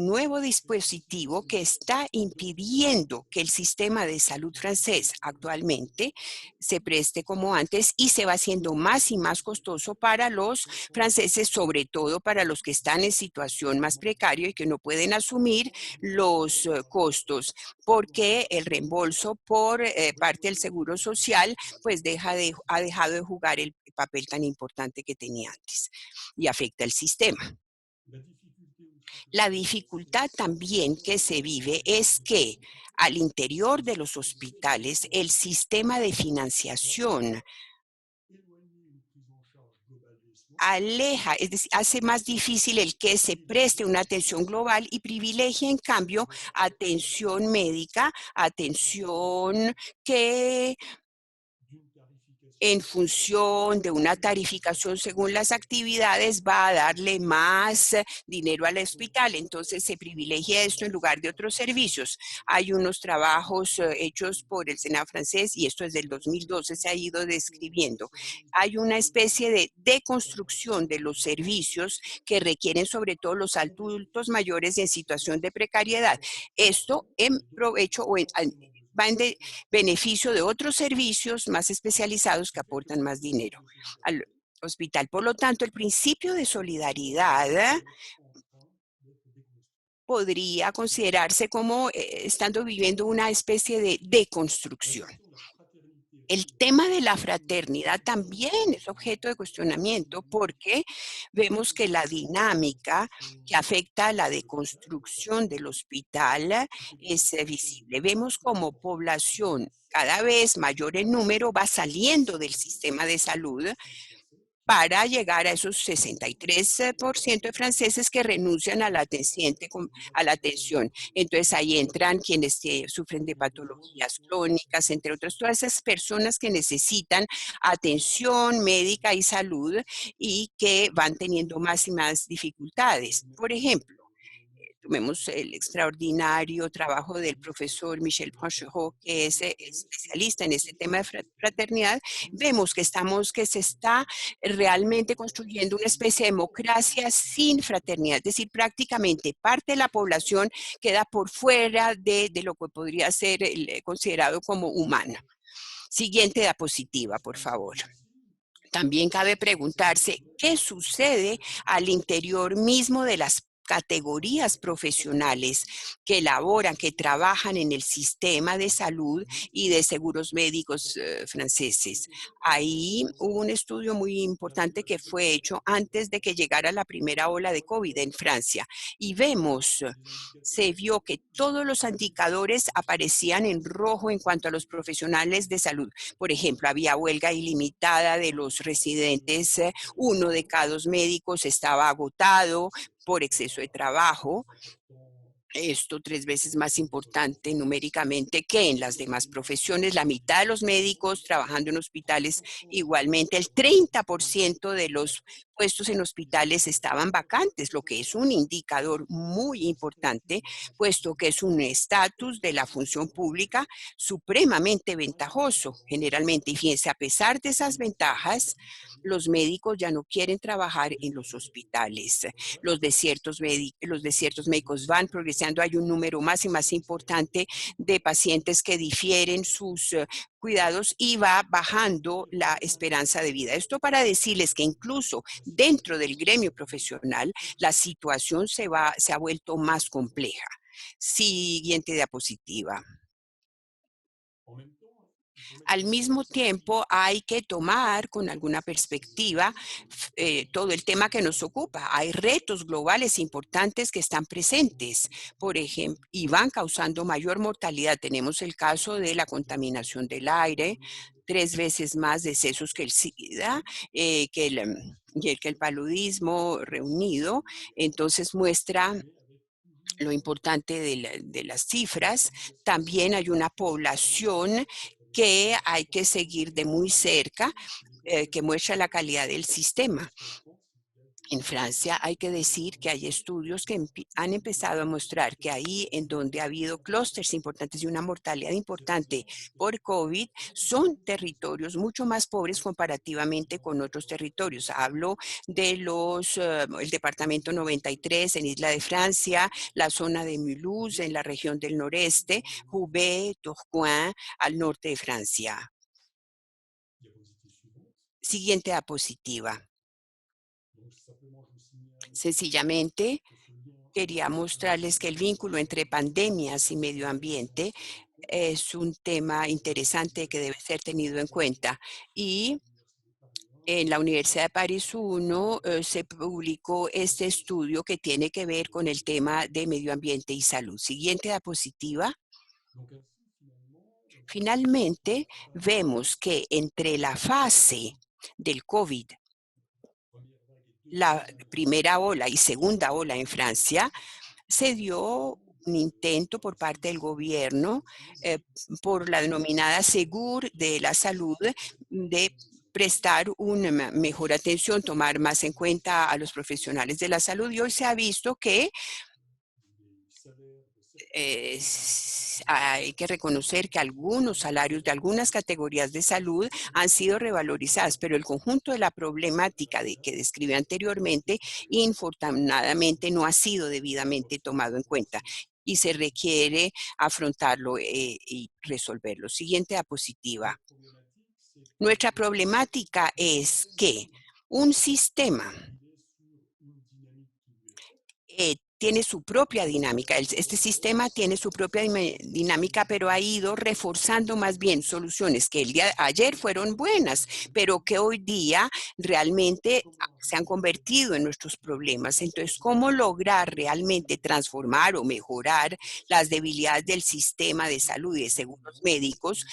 nuevo dispositivo que está impidiendo que el sistema de salud francés actualmente se preste como antes y se va haciendo más y más costoso para los franceses, sobre todo para los que están en situación más precaria y que no pueden asumir los costos, porque el reembolso por parte del Seguro Social pues ha dejado de jugar el papel tan importante que tenía antes y afecta el sistema. La dificultad también que se vive es que al interior de los hospitales el sistema de financiación aleja, es decir, hace más difícil el que se preste una atención global y privilegia, en cambio, atención médica, atención que en función de una tarificación según las actividades, va a darle más dinero al hospital. Entonces, se privilegia esto en lugar de otros servicios. Hay unos trabajos hechos por el Senado francés, y esto desde el 2012 se ha ido describiendo. Hay una especie de deconstrucción de los servicios que requieren sobre todo los adultos mayores en situación de precariedad. Esto en provecho va en beneficio de otros servicios más especializados que aportan más dinero al hospital. Por lo tanto, el principio de solidaridad podría considerarse como estando viviendo una especie de deconstrucción. El tema de la fraternidad también es objeto de cuestionamiento porque vemos que la dinámica que afecta a la deconstrucción del hospital es visible. Vemos como población cada vez mayor en número va saliendo del sistema de salud para llegar a esos 63% de franceses que renuncian a la atención. Entonces, ahí entran quienes sufren de patologías crónicas, entre otras, todas esas personas que necesitan atención médica y salud y que van teniendo más y más dificultades. Por ejemplo, tomemos el extraordinario trabajo del profesor Michel Branchereau, que es especialista en este tema de fraternidad. Vemos que se está realmente construyendo una especie de democracia sin fraternidad, es decir, prácticamente parte de la población queda por fuera de lo que podría ser considerado como humano. Siguiente diapositiva, por favor. También cabe preguntarse qué sucede al interior mismo de las categorías profesionales que elaboran, que trabajan en el sistema de salud y de seguros médicos franceses. Ahí hubo un estudio muy importante que fue hecho antes de que llegara la primera ola de COVID en Francia. Y se vio que todos los indicadores aparecían en rojo en cuanto a los profesionales de salud. Por ejemplo, había huelga ilimitada de los residentes, 1 de cada 2 médicos estaba agotado por exceso de trabajo. Esto 3 veces más importante numéricamente que en las demás profesiones. La mitad de los médicos trabajando en hospitales, igualmente el 30% de los puestos en hospitales estaban vacantes, lo que es un indicador muy importante, puesto que es un estatus de la función pública supremamente ventajoso, generalmente. Y fíjense, a pesar de esas ventajas, los médicos ya no quieren trabajar en los hospitales. Los desiertos médicos van progresando. Hay un número más y más importante de pacientes que difieren sus cuidados y va bajando la esperanza de vida. Esto para decirles que incluso dentro del gremio profesional, la situación se ha vuelto más compleja. Siguiente diapositiva. Al mismo tiempo, hay que tomar con alguna perspectiva todo el tema que nos ocupa. Hay retos globales importantes que están presentes, por ejemplo, y van causando mayor mortalidad. Tenemos el caso de la contaminación del aire, 3 veces más decesos que el SIDA, que el paludismo reunido. Entonces muestra lo importante de las cifras. También hay una población que hay que seguir de muy cerca, que muestra la calidad del sistema. En Francia hay que decir que hay estudios que han empezado a mostrar que ahí en donde ha habido clústeres importantes y una mortalidad importante por COVID, son territorios mucho más pobres comparativamente con otros territorios. Hablo de el departamento 93 en Isla de Francia, la zona de Mulhouse en la región del noreste, Roubaix, Tourcoing al norte de Francia. Siguiente diapositiva. Sencillamente, quería mostrarles que el vínculo entre pandemias y medio ambiente es un tema interesante que debe ser tenido en cuenta. Y en la Universidad de París I se publicó este estudio que tiene que ver con el tema de medio ambiente y salud. Siguiente diapositiva. Finalmente, vemos que entre la fase del COVID, la primera ola y segunda ola en Francia, se dio un intento por parte del gobierno por la denominada Segur de la Salud de prestar una mejor atención, tomar más en cuenta a los profesionales de la salud. Y hoy se ha visto que hay que reconocer que algunos salarios de algunas categorías de salud han sido revalorizadas, pero el conjunto de la problemática que describí anteriormente, infortunadamente no ha sido debidamente tomado en cuenta y se requiere afrontarlo y resolverlo. Siguiente diapositiva. Nuestra problemática es que un sistema tiene su propia dinámica. Este sistema tiene su propia dinámica, pero ha ido reforzando más bien soluciones que ayer fueron buenas, pero que hoy día realmente se han convertido en nuestros problemas. Entonces, ¿cómo lograr realmente transformar o mejorar las debilidades del sistema de salud y de seguros médicos,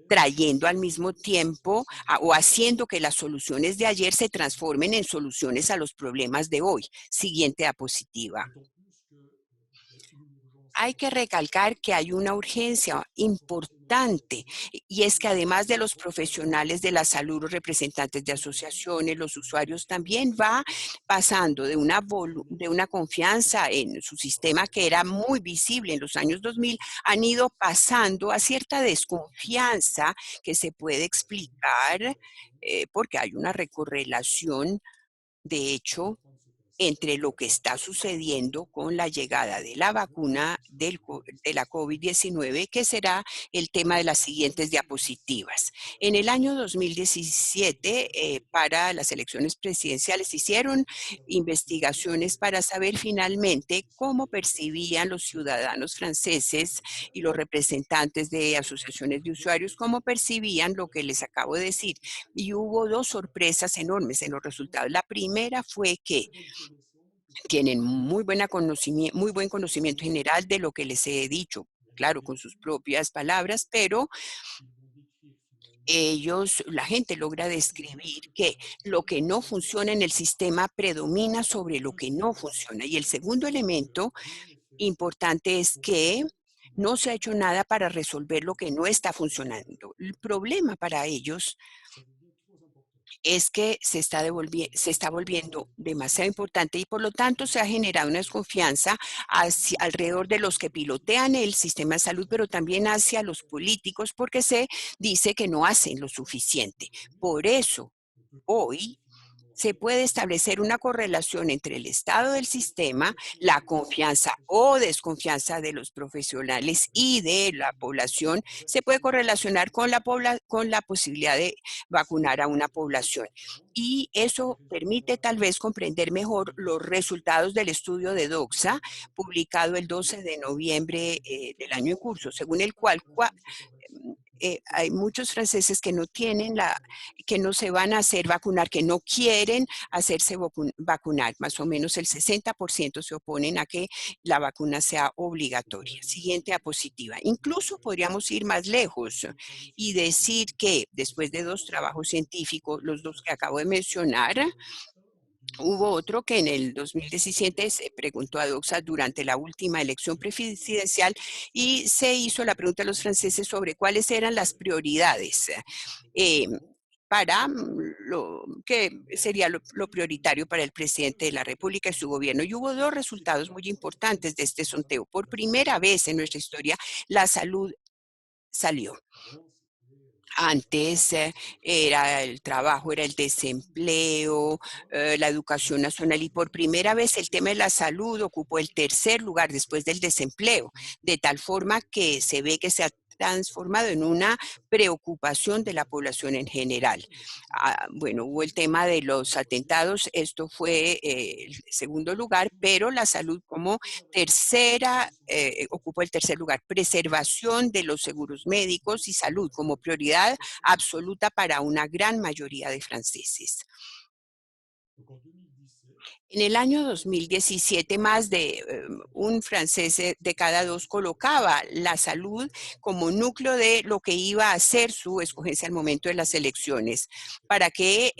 trayendo al mismo tiempo o haciendo que las soluciones de ayer se transformen en soluciones a los problemas de hoy? Siguiente diapositiva. Hay que recalcar que hay una urgencia importante y es que además de los profesionales de la salud, los representantes de asociaciones, los usuarios, también va pasando de una confianza en su sistema que era muy visible en los años 2000, han ido pasando a cierta desconfianza que se puede explicar porque hay una recorrelación, de hecho, entre lo que está sucediendo con la llegada de la vacuna de la COVID-19, que será el tema de las siguientes diapositivas. En el año 2017, para las elecciones presidenciales, hicieron investigaciones para saber finalmente cómo percibían los ciudadanos franceses y los representantes de asociaciones de usuarios, cómo percibían lo que les acabo de decir. Y hubo 2 sorpresas enormes en los resultados. La primera fue que tienen muy buen conocimiento general de lo que les he dicho, claro, con sus propias palabras, pero la gente logra describir que lo que no funciona en el sistema predomina sobre lo que no funciona. Y el segundo elemento importante es que no se ha hecho nada para resolver lo que no está funcionando. El problema para ellos es que se está volviendo demasiado importante y por lo tanto se ha generado una desconfianza alrededor de los que pilotean el sistema de salud, pero también hacia los políticos porque se dice que no hacen lo suficiente. Por eso, hoy se puede establecer una correlación entre el estado del sistema, la confianza o desconfianza de los profesionales y de la población, se puede correlacionar con con la posibilidad de vacunar a una población. Y eso permite tal vez comprender mejor los resultados del estudio de Doxa, publicado el 12 de noviembre del año en curso, según el cual hay muchos franceses que no tienen que no se van a hacer vacunar, que no quieren hacerse vacunar. Más o menos el 60% se oponen a que la vacuna sea obligatoria. Siguiente diapositiva. Incluso podríamos ir más lejos y decir que después de 2 trabajos científicos, los 2 que acabo de mencionar, hubo otro que en el 2017 se preguntó a Doxa durante la última elección presidencial y se hizo la pregunta a los franceses sobre cuáles eran las prioridades eh, para lo que sería lo prioritario para el presidente de la República y su gobierno. Y hubo 2 resultados muy importantes de este sondeo. Por primera vez en nuestra historia, la salud salió. Antes era el trabajo, era el desempleo, la educación nacional y por primera vez el tema de la salud ocupó el 3er lugar después del desempleo, de tal forma que se ve que se ha transformado en una preocupación de la población en general. Bueno, hubo el tema de los atentados, esto fue el segundo lugar, pero la salud como ocupó el 3er lugar. Preservación de los seguros médicos y salud como prioridad absoluta para una gran mayoría de franceses. En el año 2017, más de un francés de cada 2 colocaba la salud como núcleo de lo que iba a ser su escogencia al momento de las elecciones, para que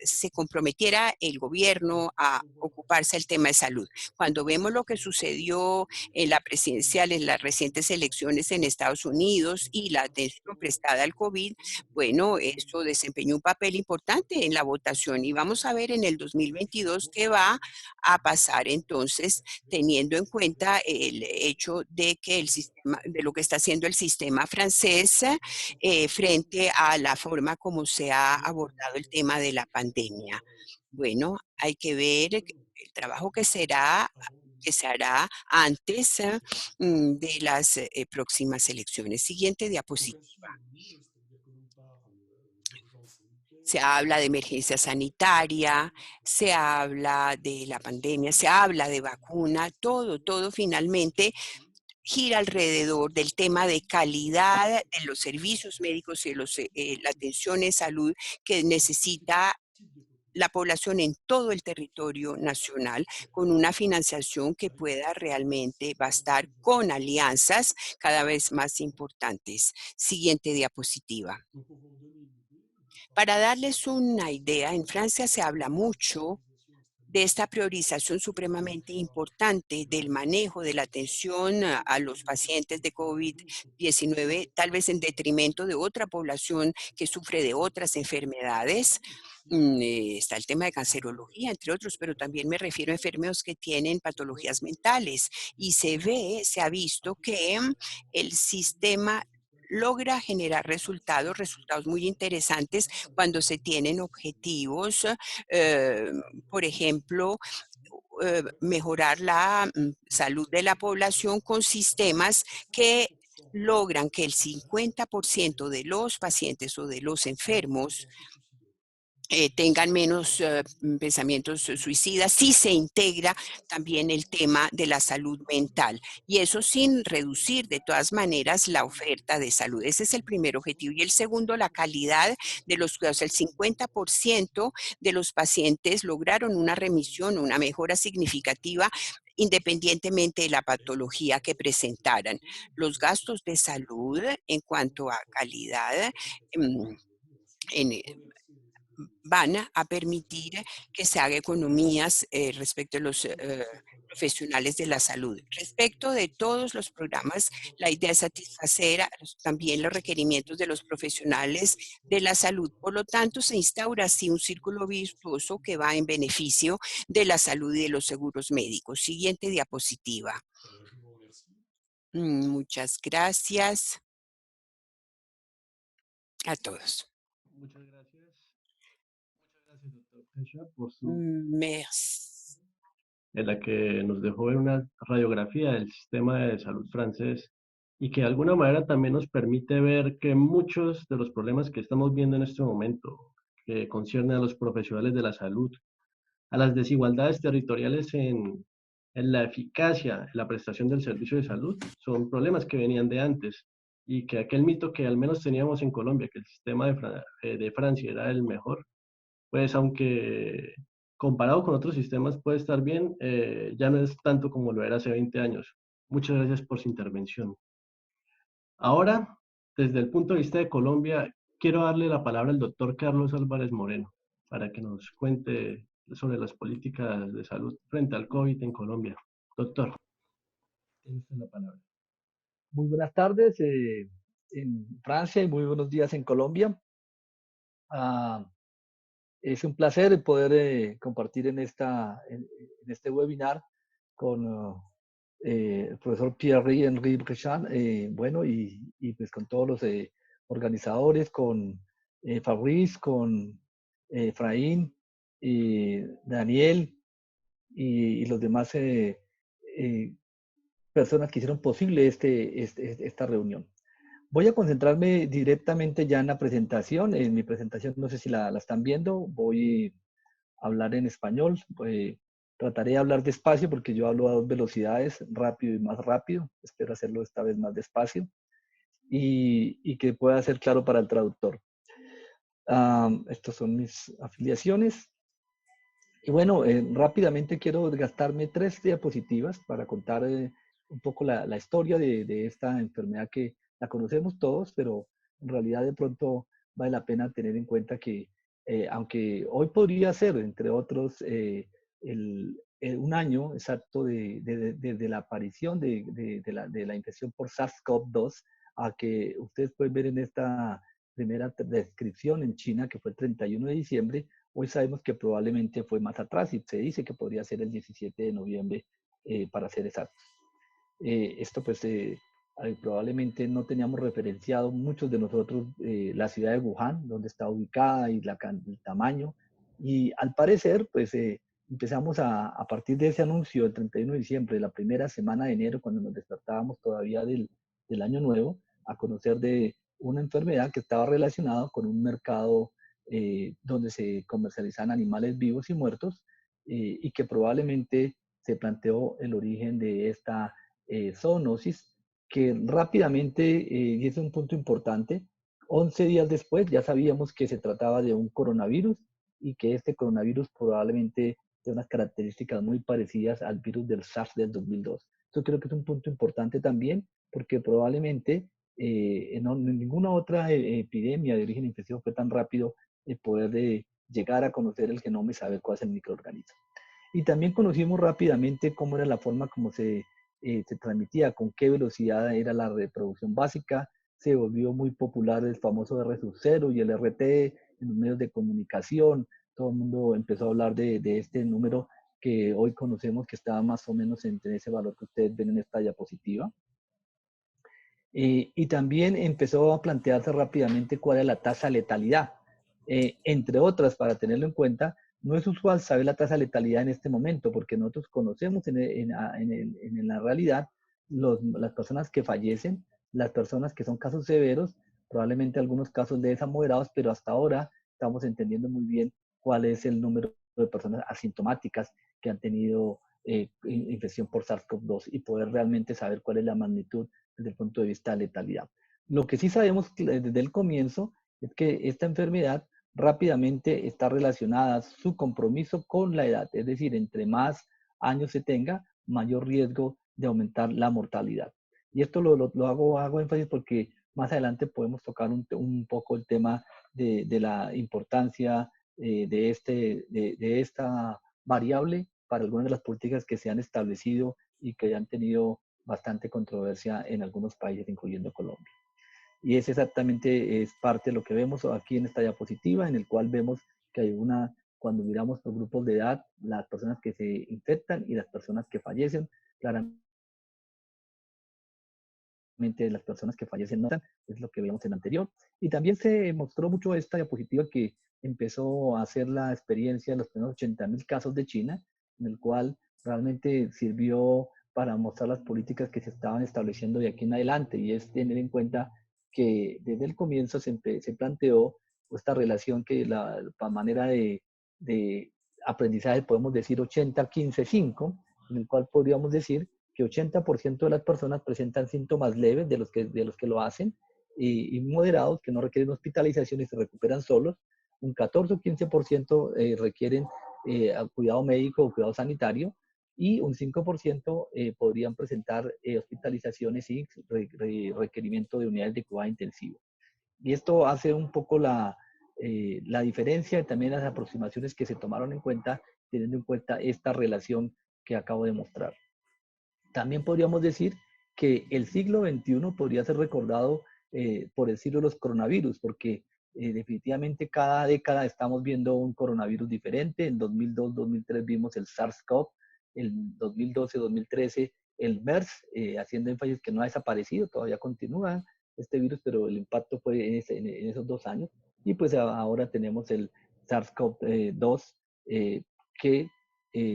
se comprometiera el gobierno a ocuparse del tema de salud. Cuando vemos lo que sucedió en la presidencial, en las recientes elecciones en Estados Unidos y la atención prestada al COVID, bueno, esto desempeñó un papel importante en la votación y vamos a ver en el 2022 qué va a pasar entonces, teniendo en cuenta el hecho de que de lo que está haciendo el sistema francés frente a la forma como se ha abordado el tema de la pandemia. Bueno, hay que ver el trabajo que se hará antes de las próximas elecciones. Siguiente diapositiva. Se habla de emergencia sanitaria, se habla de la pandemia, se habla de vacuna, todo finalmente gira alrededor del tema de calidad de los servicios médicos y la atención en salud que necesita la población en todo el territorio nacional con una financiación que pueda realmente bastar con alianzas cada vez más importantes. Siguiente diapositiva. Para darles una idea, en Francia se habla mucho de esta priorización supremamente importante del manejo de la atención a los pacientes de COVID-19, tal vez en detrimento de otra población que sufre de otras enfermedades. Está el tema de cancerología, entre otros, pero también me refiero a enfermos que tienen patologías mentales. Y se ha visto que el sistema logra generar resultados muy interesantes cuando se tienen objetivos, eh, por ejemplo, mejorar la salud de la población con sistemas que logran que el 50% de los pacientes o de los enfermos tengan menos pensamientos suicidas, si se integra también el tema de la salud mental y eso sin reducir de todas maneras la oferta de salud. Ese es el primer objetivo. Y el segundo, la calidad de los cuidados. El 50% de los pacientes lograron una remisión, una mejora significativa independientemente de la patología que presentaran. Los gastos de salud en cuanto a calidad en, van a permitir que se haga economías respecto a los profesionales de la salud. Respecto de todos los programas, la idea es satisfacer también los requerimientos de los profesionales de la salud. Por lo tanto, se instaura así un círculo virtuoso que va en beneficio de la salud y de los seguros médicos. Siguiente diapositiva. Muchas gracias a todos. Muchas gracias. Muchas gracias, doctor Tesha, por su Merci. en la que nos dejó ver una radiografía del sistema de salud francés y que de alguna manera también nos permite ver que muchos de los problemas que estamos viendo en este momento, que conciernen a los profesionales de la salud, a las desigualdades territoriales en la eficacia, en la prestación del servicio de salud, son problemas que venían de antes y que aquel mito que al menos teníamos en Colombia, que el sistema de Francia era el mejor, pues aunque comparado con otros sistemas puede estar bien, ya no es tanto como lo era hace 20 años. Muchas gracias por su intervención. Ahora, desde el punto de vista de Colombia, quiero darle la palabra al doctor Carlos Álvarez Moreno para que nos cuente sobre las políticas de salud frente al COVID en Colombia. Doctor, tiene usted la palabra. Muy buenas tardes en Francia y muy buenos días en Colombia. Es un placer poder compartir en este webinar con el profesor Pierre-Henri Brechan, bueno, y pues con todos los organizadores, con Fabrice, con Efraín, Daniel y los demás personas que hicieron posible esta reunión. Voy a concentrarme directamente ya en la presentación. En mi presentación, no sé si la están viendo, voy a hablar en español. Trataré de hablar despacio porque yo hablo a dos velocidades, rápido y más rápido. Espero hacerlo esta vez más despacio y que pueda ser claro para el traductor. Estas son mis afiliaciones. Y bueno, rápidamente quiero gastarme 3 diapositivas para contar un poco la historia de esta enfermedad que la conocemos todos, pero en realidad de pronto vale la pena tener en cuenta que aunque hoy podría ser, entre otros, un año exacto de la aparición de la infección por SARS-CoV-2, a que ustedes pueden ver en esta primera descripción en China, que fue el 31 de diciembre, hoy sabemos que probablemente fue más atrás y se dice que podría ser el 17 de noviembre para ser exactos. Esto pues probablemente no teníamos referenciado muchos de nosotros la ciudad de Wuhan, donde está ubicada y el tamaño. Y al parecer pues empezamos a partir de ese anuncio el 31 de diciembre, la primera semana de enero, cuando nos despertábamos todavía del año nuevo, a conocer de una enfermedad que estaba relacionada con un mercado donde se comercializan animales vivos y muertos y que probablemente se planteó el origen de esta zoonosis, que rápidamente, y es un punto importante, 11 días después ya sabíamos que se trataba de un coronavirus y que este coronavirus probablemente tiene unas características muy parecidas al virus del SARS del 2002. Esto creo que es un punto importante también, porque probablemente en ninguna otra epidemia de origen infeccioso fue tan rápido el poder llegar a conocer el genoma y saber cuál es el microorganismo. Y también conocimos rápidamente cómo era la forma como se transmitía, con qué velocidad era la reproducción básica. Se volvió muy popular el famoso R0 y el RT en los medios de comunicación. Todo el mundo empezó a hablar de este número que hoy conocemos que estaba más o menos entre ese valor que ustedes ven en esta diapositiva. Y también empezó a plantearse rápidamente cuál es la tasa de letalidad. Entre otras, para tenerlo en cuenta, no es usual saber la tasa de letalidad en este momento, porque nosotros conocemos en la realidad las personas que fallecen, las personas que son casos severos, probablemente algunos casos de moderados, pero hasta ahora estamos entendiendo muy bien cuál es el número de personas asintomáticas que han tenido infección por SARS-CoV-2 y poder realmente saber cuál es la magnitud desde el punto de vista de letalidad. Lo que sí sabemos desde el comienzo es que esta enfermedad rápidamente está relacionada su compromiso con la edad, es decir, entre más años se tenga, mayor riesgo de aumentar la mortalidad. Y esto lo hago énfasis porque más adelante podemos tocar un poco el tema de la importancia de esta variable para algunas de las políticas que se han establecido y que han tenido bastante controversia en algunos países, incluyendo Colombia. Y es exactamente, es parte de lo que vemos aquí en esta diapositiva, en el cual vemos que hay cuando miramos por grupos de edad, las personas que se infectan y las personas que fallecen, claramente las personas que fallecen no están, es lo que veíamos en el anterior. Y también se mostró mucho esta diapositiva que empezó a hacer la experiencia de los primeros 80,000 casos de China, en el cual realmente sirvió para mostrar las políticas que se estaban estableciendo de aquí en adelante, y es tener en cuenta que desde el comienzo se planteó esta relación que la manera de aprendizaje podemos decir 80-15-5, en el cual podríamos decir que 80% de las personas presentan síntomas leves de los que lo hacen y moderados, que no requieren hospitalización y se recuperan solos. Un 14 o 15% requieren cuidado médico o cuidado sanitario, y un 5% podrían presentar hospitalizaciones y requerimiento de unidades de cuidado intensivo. Y esto hace un poco la diferencia y también las aproximaciones que se tomaron en cuenta, teniendo en cuenta esta relación que acabo de mostrar. También podríamos decir que el siglo XXI podría ser recordado por el siglo de los coronavirus, porque definitivamente cada década estamos viendo un coronavirus diferente. En 2002-2003 vimos el SARS-CoV, en 2012-2013 el MERS, haciendo énfasis que no ha desaparecido, todavía continúa este virus, pero el impacto fue en esos 2 años. Y pues ahora tenemos el SARS-CoV-2, que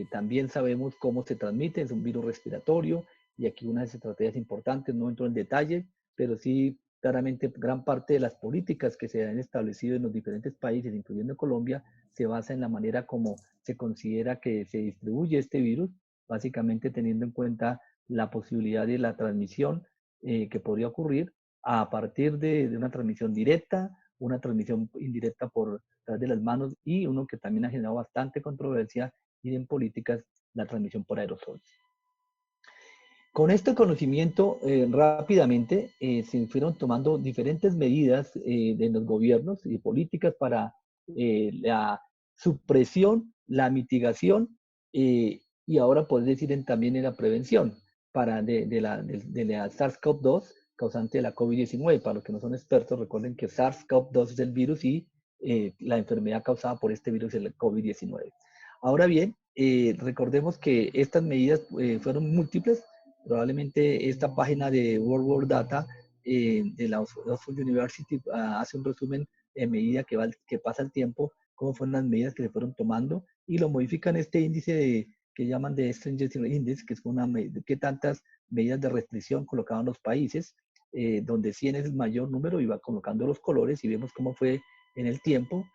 también sabemos cómo se transmite, es un virus respiratorio, y aquí unas estrategias importantes, no entro en detalle, pero sí claramente gran parte de las políticas que se han establecido en los diferentes países, incluyendo Colombia, se basa en la manera como se considera que se distribuye este virus, básicamente teniendo en cuenta la posibilidad de la transmisión que podría ocurrir a partir de una transmisión directa, una transmisión indirecta por través de las manos, y uno que también ha generado bastante controversia y en políticas, la transmisión por aerosoles. Con este conocimiento, rápidamente se fueron tomando diferentes medidas de los gobiernos y políticas para la supresión, la mitigación y ahora poder decir también en la prevención de la SARS-CoV-2 causante de la COVID-19. Para los que no son expertos, recuerden que SARS-CoV-2 es el virus y la enfermedad causada por este virus es el COVID-19. Ahora bien, recordemos que estas medidas fueron múltiples. Probablemente esta página de World War Data de la Oxford University hace un resumen en medida que pasa el tiempo, cómo fueron las medidas que se fueron tomando, y lo modifican este índice que llaman de Stringency Index, que es qué tantas medidas de restricción colocaban los países, donde 100 es el mayor número, y va colocando los colores y vemos cómo fue en el tiempo,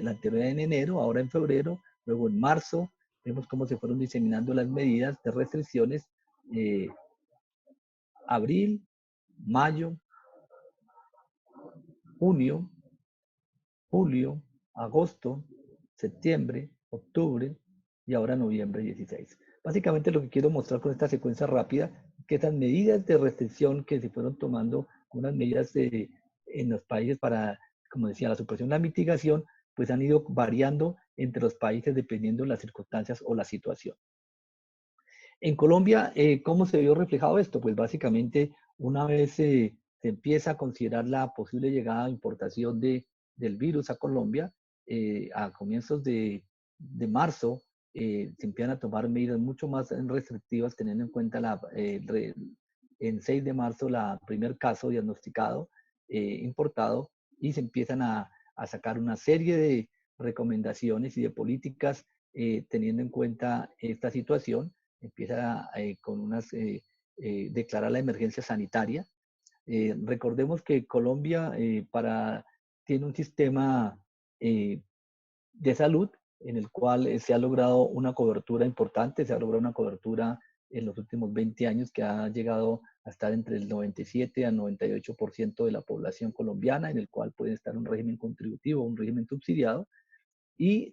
la anterior en enero, ahora en febrero, luego en marzo, vemos cómo se fueron diseminando las medidas de restricciones, abril, mayo, junio, julio, agosto, septiembre, octubre y ahora noviembre 16. Básicamente lo que quiero mostrar con esta secuencia rápida es que estas medidas de restricción que se fueron tomando, unas medidas en los países para, como decía, la supresión y la mitigación, pues han ido variando entre los países dependiendo de las circunstancias o la situación. En Colombia, ¿cómo se vio reflejado esto? Pues básicamente una vez se empieza a considerar la posible llegada o importación del virus a Colombia, a comienzos de marzo, se empiezan a tomar medidas mucho más restrictivas, teniendo en cuenta en 6 de marzo el primer caso diagnosticado, importado, y se empiezan a sacar una serie de recomendaciones y de políticas teniendo en cuenta esta situación. Empieza con declarar la emergencia sanitaria. Recordemos que Colombia tiene un sistema de salud en el cual se ha logrado una cobertura importante, se ha logrado una cobertura en los últimos 20 años que ha llegado a estar entre el 97 al 98% de la población colombiana, en el cual puede estar un régimen contributivo, un régimen subsidiado. Y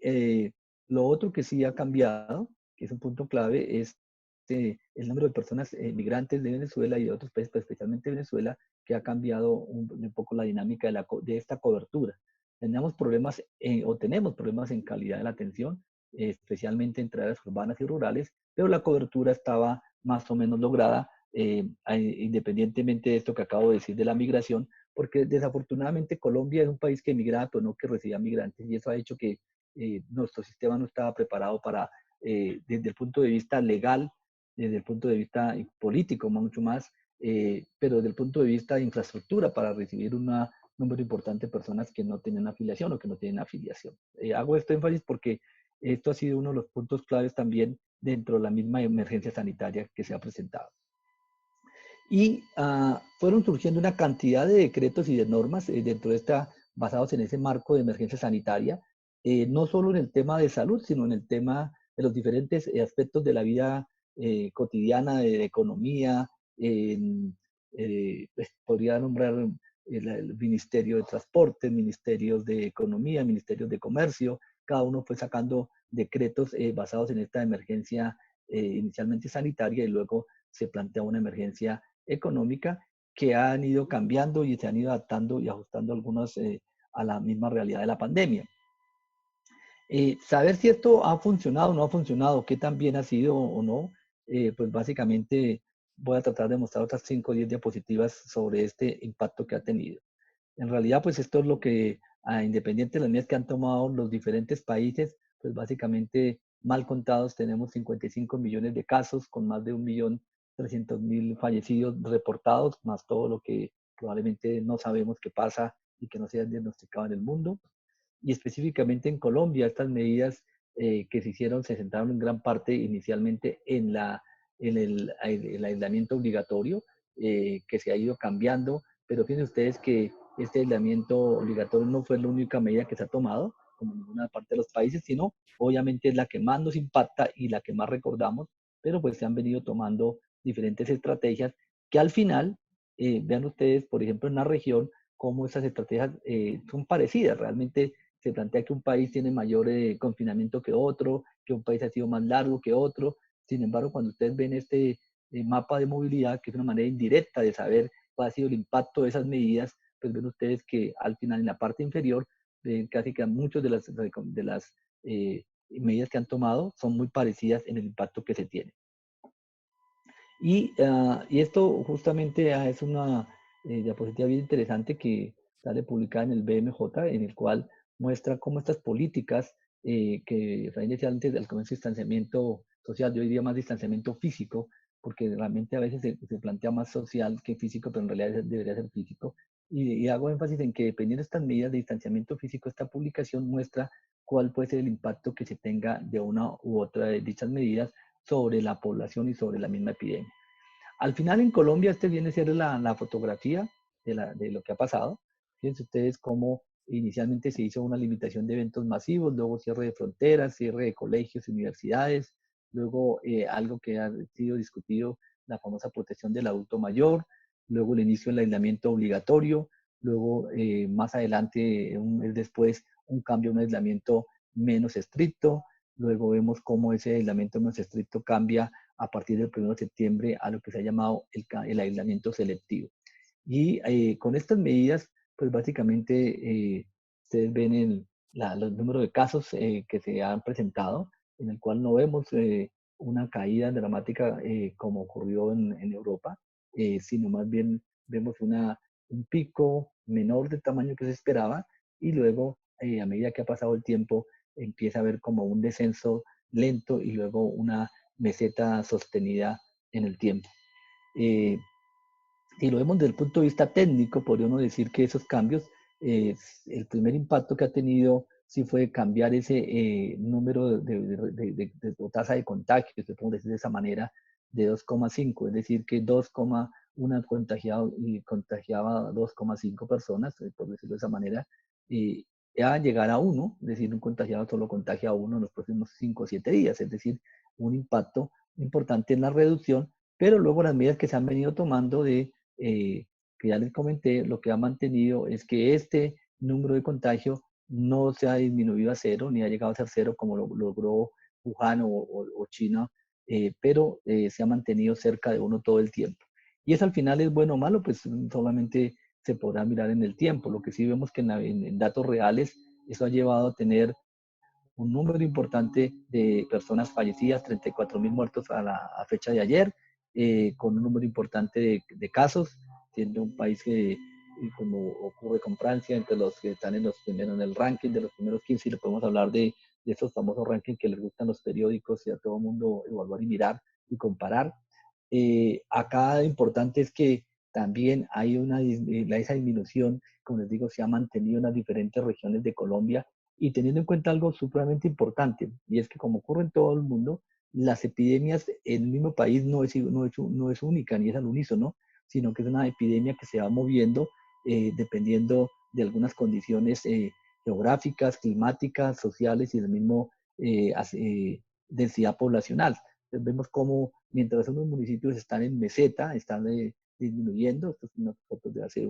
lo otro que sí ha cambiado, que es un punto clave, es el número de personas migrantes de Venezuela y de otros países, pero especialmente Venezuela, que ha cambiado un poco la dinámica de esta cobertura. Tenemos problemas en calidad de la atención, especialmente entre áreas urbanas y rurales, pero la cobertura estaba más o menos lograda, independientemente de esto que acabo de decir de la migración, porque desafortunadamente Colombia es un país que emigraba, pero no que recibía migrantes, y eso ha hecho que nuestro sistema no estaba preparado para, desde el punto de vista legal, desde el punto de vista político, mucho más, pero desde el punto de vista de infraestructura para recibir un número importante de personas que no tienen afiliación o que no tienen afiliación. Hago este énfasis porque esto ha sido uno de los puntos claves también dentro de la misma emergencia sanitaria que se ha presentado. Y fueron surgiendo una cantidad de decretos y de normas dentro de basados en ese marco de emergencia sanitaria, no solo en el tema de salud, sino en el tema de los diferentes aspectos de la vida cotidiana, de economía. Pues, podría nombrar el Ministerio de Transporte, Ministerios de Economía, Ministerios de Comercio. Cada uno fue sacando decretos basados en esta emergencia inicialmente sanitaria, y luego se plantea una emergencia económica que han ido cambiando y se han ido adaptando y ajustando algunos a la misma realidad de la pandemia. Saber si esto ha funcionado o no ha funcionado, qué tan bien ha sido o no, pues básicamente voy a tratar de mostrar otras 5 o 10 diapositivas sobre este impacto que ha tenido. En realidad, pues esto es lo que, independiente de las medidas que han tomado los diferentes países, pues básicamente mal contados tenemos 55 millones de casos con más de 1.300.000 fallecidos reportados, más todo lo que probablemente no sabemos qué pasa y que no se han diagnosticado en el mundo. Y específicamente en Colombia, estas medidas que se hicieron se centraron en gran parte inicialmente en el aislamiento obligatorio, que se ha ido cambiando, pero fíjense ustedes que este aislamiento obligatorio no fue la única medida que se ha tomado, como en ninguna parte de los países, sino obviamente es la que más nos impacta y la que más recordamos, pero pues se han venido tomando diferentes estrategias que al final, vean ustedes, por ejemplo, en la región, cómo esas estrategias son parecidas. Realmente se plantea que un país tiene mayor confinamiento que otro, que un país ha sido más largo que otro. Sin embargo, cuando ustedes ven este mapa de movilidad, que es una manera indirecta de saber cuál ha sido el impacto de esas medidas, pues ven ustedes que al final en la parte inferior, ven casi que muchas de las medidas que han tomado son muy parecidas en el impacto que se tiene. Y esto justamente es una diapositiva bien interesante que sale publicada en el BMJ, en el cual muestra cómo estas políticas que inicialmente del comienzo de distanciamiento social, yo diría más distanciamiento físico, porque realmente a veces se plantea más social que físico, pero en realidad debería ser físico. Y hago énfasis en que dependiendo de estas medidas de distanciamiento físico, esta publicación muestra cuál puede ser el impacto que se tenga de una u otra de dichas medidas sobre la población y sobre la misma epidemia. Al final en Colombia este viene a ser la fotografía de lo que ha pasado. Fíjense ustedes cómo inicialmente se hizo una limitación de eventos masivos, luego cierre de fronteras, cierre de colegios y universidades, luego algo que ha sido discutido, la famosa protección del adulto mayor, luego el inicio del aislamiento obligatorio, luego más adelante, un mes después, un cambio a un aislamiento menos estricto, luego vemos cómo ese aislamiento menos estricto cambia a partir del 1 de septiembre a lo que se ha llamado el aislamiento selectivo. Y con estas medidas, pues básicamente ustedes ven los números de casos que se han presentado, en el cual no vemos una caída dramática como ocurrió en Europa, sino más bien vemos un pico menor del tamaño que se esperaba, y luego a medida que ha pasado el tiempo empieza a haber como un descenso lento y luego una meseta sostenida en el tiempo. Si lo vemos desde el punto de vista técnico, podríamos decir que esos cambios, el primer impacto que ha tenido sí fue cambiar ese número de tasa de contagio, si podemos decir de esa manera, de 2,5, es decir, que 2,1 contagiaba a 2,5 personas, por decirlo de esa manera, y a llegar a 1, es decir, un contagiado solo contagia a 1 en los próximos 5 o 7 días, es decir, un impacto importante en la reducción, pero luego las medidas que se han venido tomando que ya les comenté, lo que ha mantenido es que este número de contagio no se ha disminuido a cero, ni ha llegado a ser cero como lo logró Wuhan o China, pero se ha mantenido cerca de 1 todo el tiempo. Y eso al final es bueno o malo, pues solamente se podrá mirar en el tiempo. Lo que sí vemos que en datos reales, eso ha llevado a tener un número importante de personas fallecidas, 34.000 muertos a fecha de ayer, con un número importante de casos, siendo un país que, como ocurre con Francia, entre los que están en los primeros en el ranking de los primeros 15, y le podemos hablar de esos famosos rankings que les gustan los periódicos y a todo el mundo evaluar y mirar y comparar. Acá lo importante es que también hay esa disminución, como les digo, se ha mantenido en las diferentes regiones de Colombia, y teniendo en cuenta algo supremamente importante, y es que como ocurre en todo el mundo, las epidemias en el mismo país no es única ni es al unísono, sino que es una epidemia que se va moviendo dependiendo de algunas condiciones geográficas, climáticas, sociales y del mismo densidad poblacional. Entonces vemos cómo mientras unos municipios están en meseta, están disminuyendo, estas son unas fotos de hace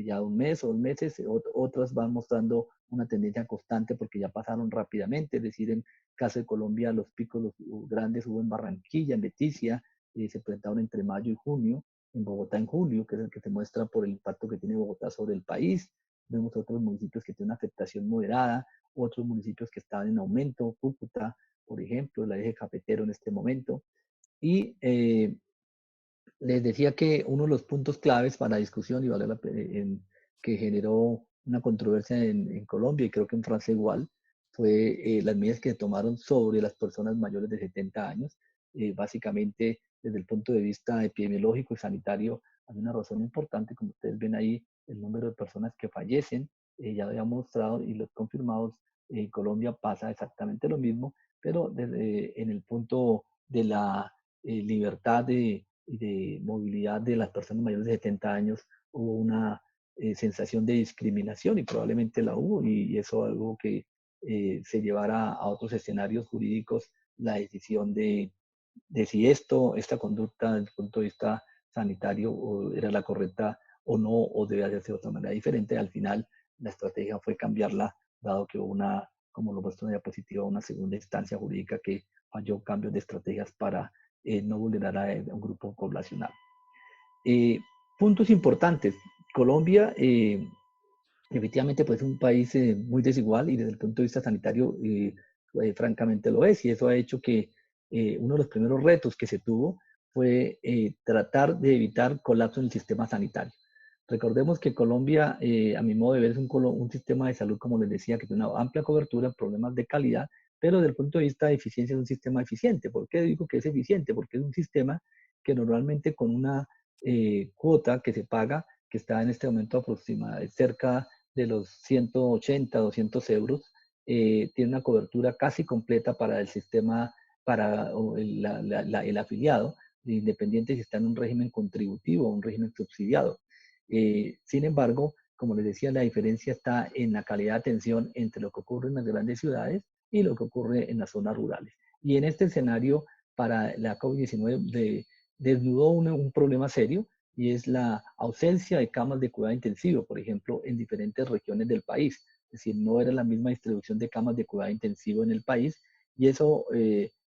ya un mes o 2 meses, otras van mostrando una tendencia constante porque ya pasaron rápidamente, es decir, en caso de Colombia los picos los grandes hubo en Barranquilla, en Leticia, se presentaron entre mayo y junio, en Bogotá en julio, que es el que se muestra por el impacto que tiene Bogotá sobre el país. Vemos otros municipios que tienen una afectación moderada, otros municipios que están en aumento, Cúcuta, por ejemplo, el eje cafetero en este momento. Y les decía que uno de los puntos claves para la discusión que generó una controversia en Colombia, y creo que en Francia igual, fue las medidas que se tomaron sobre las personas mayores de 70 años. Básicamente, desde el punto de vista epidemiológico y sanitario, hay una razón importante, como ustedes ven ahí, el número de personas que fallecen, ya lo había mostrado y los confirmados, en Colombia pasa exactamente lo mismo, pero en el punto de la libertad de movilidad de las personas mayores de 70 años hubo una sensación de discriminación, y probablemente la hubo, y eso es algo que se llevará a otros escenarios jurídicos la decisión de si esta conducta desde el punto de vista sanitario era la correcta o no, o debe hacerse de otra manera diferente. Al final la estrategia fue cambiarla, dado que hubo como lo muestro en la diapositiva, una segunda instancia jurídica que falló cambios de estrategias para no vulnerar a un grupo poblacional. Puntos importantes. Colombia efectivamente pues es un país muy desigual, y desde el punto de vista sanitario francamente lo es, y eso ha hecho que uno de los primeros retos que se tuvo fue tratar de evitar colapso en el sistema sanitario. Recordemos que Colombia, a mi modo de ver, es un sistema de salud, como les decía, que tiene una amplia cobertura, problemas de calidad, pero desde el punto de vista de eficiencia es un sistema eficiente. ¿Por qué digo que es eficiente? Porque es un sistema que normalmente con una cuota que se paga, que está en este momento aproximadamente cerca de los 180, 200 euros, tiene una cobertura casi completa para el sistema, para el afiliado, independiente si está en un régimen contributivo o un régimen subsidiado. Sin embargo, como les decía, la diferencia está en la calidad de atención entre lo que ocurre en las grandes ciudades y lo que ocurre en las zonas rurales. Y en este escenario, para la COVID-19 desnudó un problema serio, y es la ausencia de camas de cuidado intensivo, por ejemplo, en diferentes regiones del país. Es decir, no era la misma distribución de camas de cuidado intensivo en el país, y eso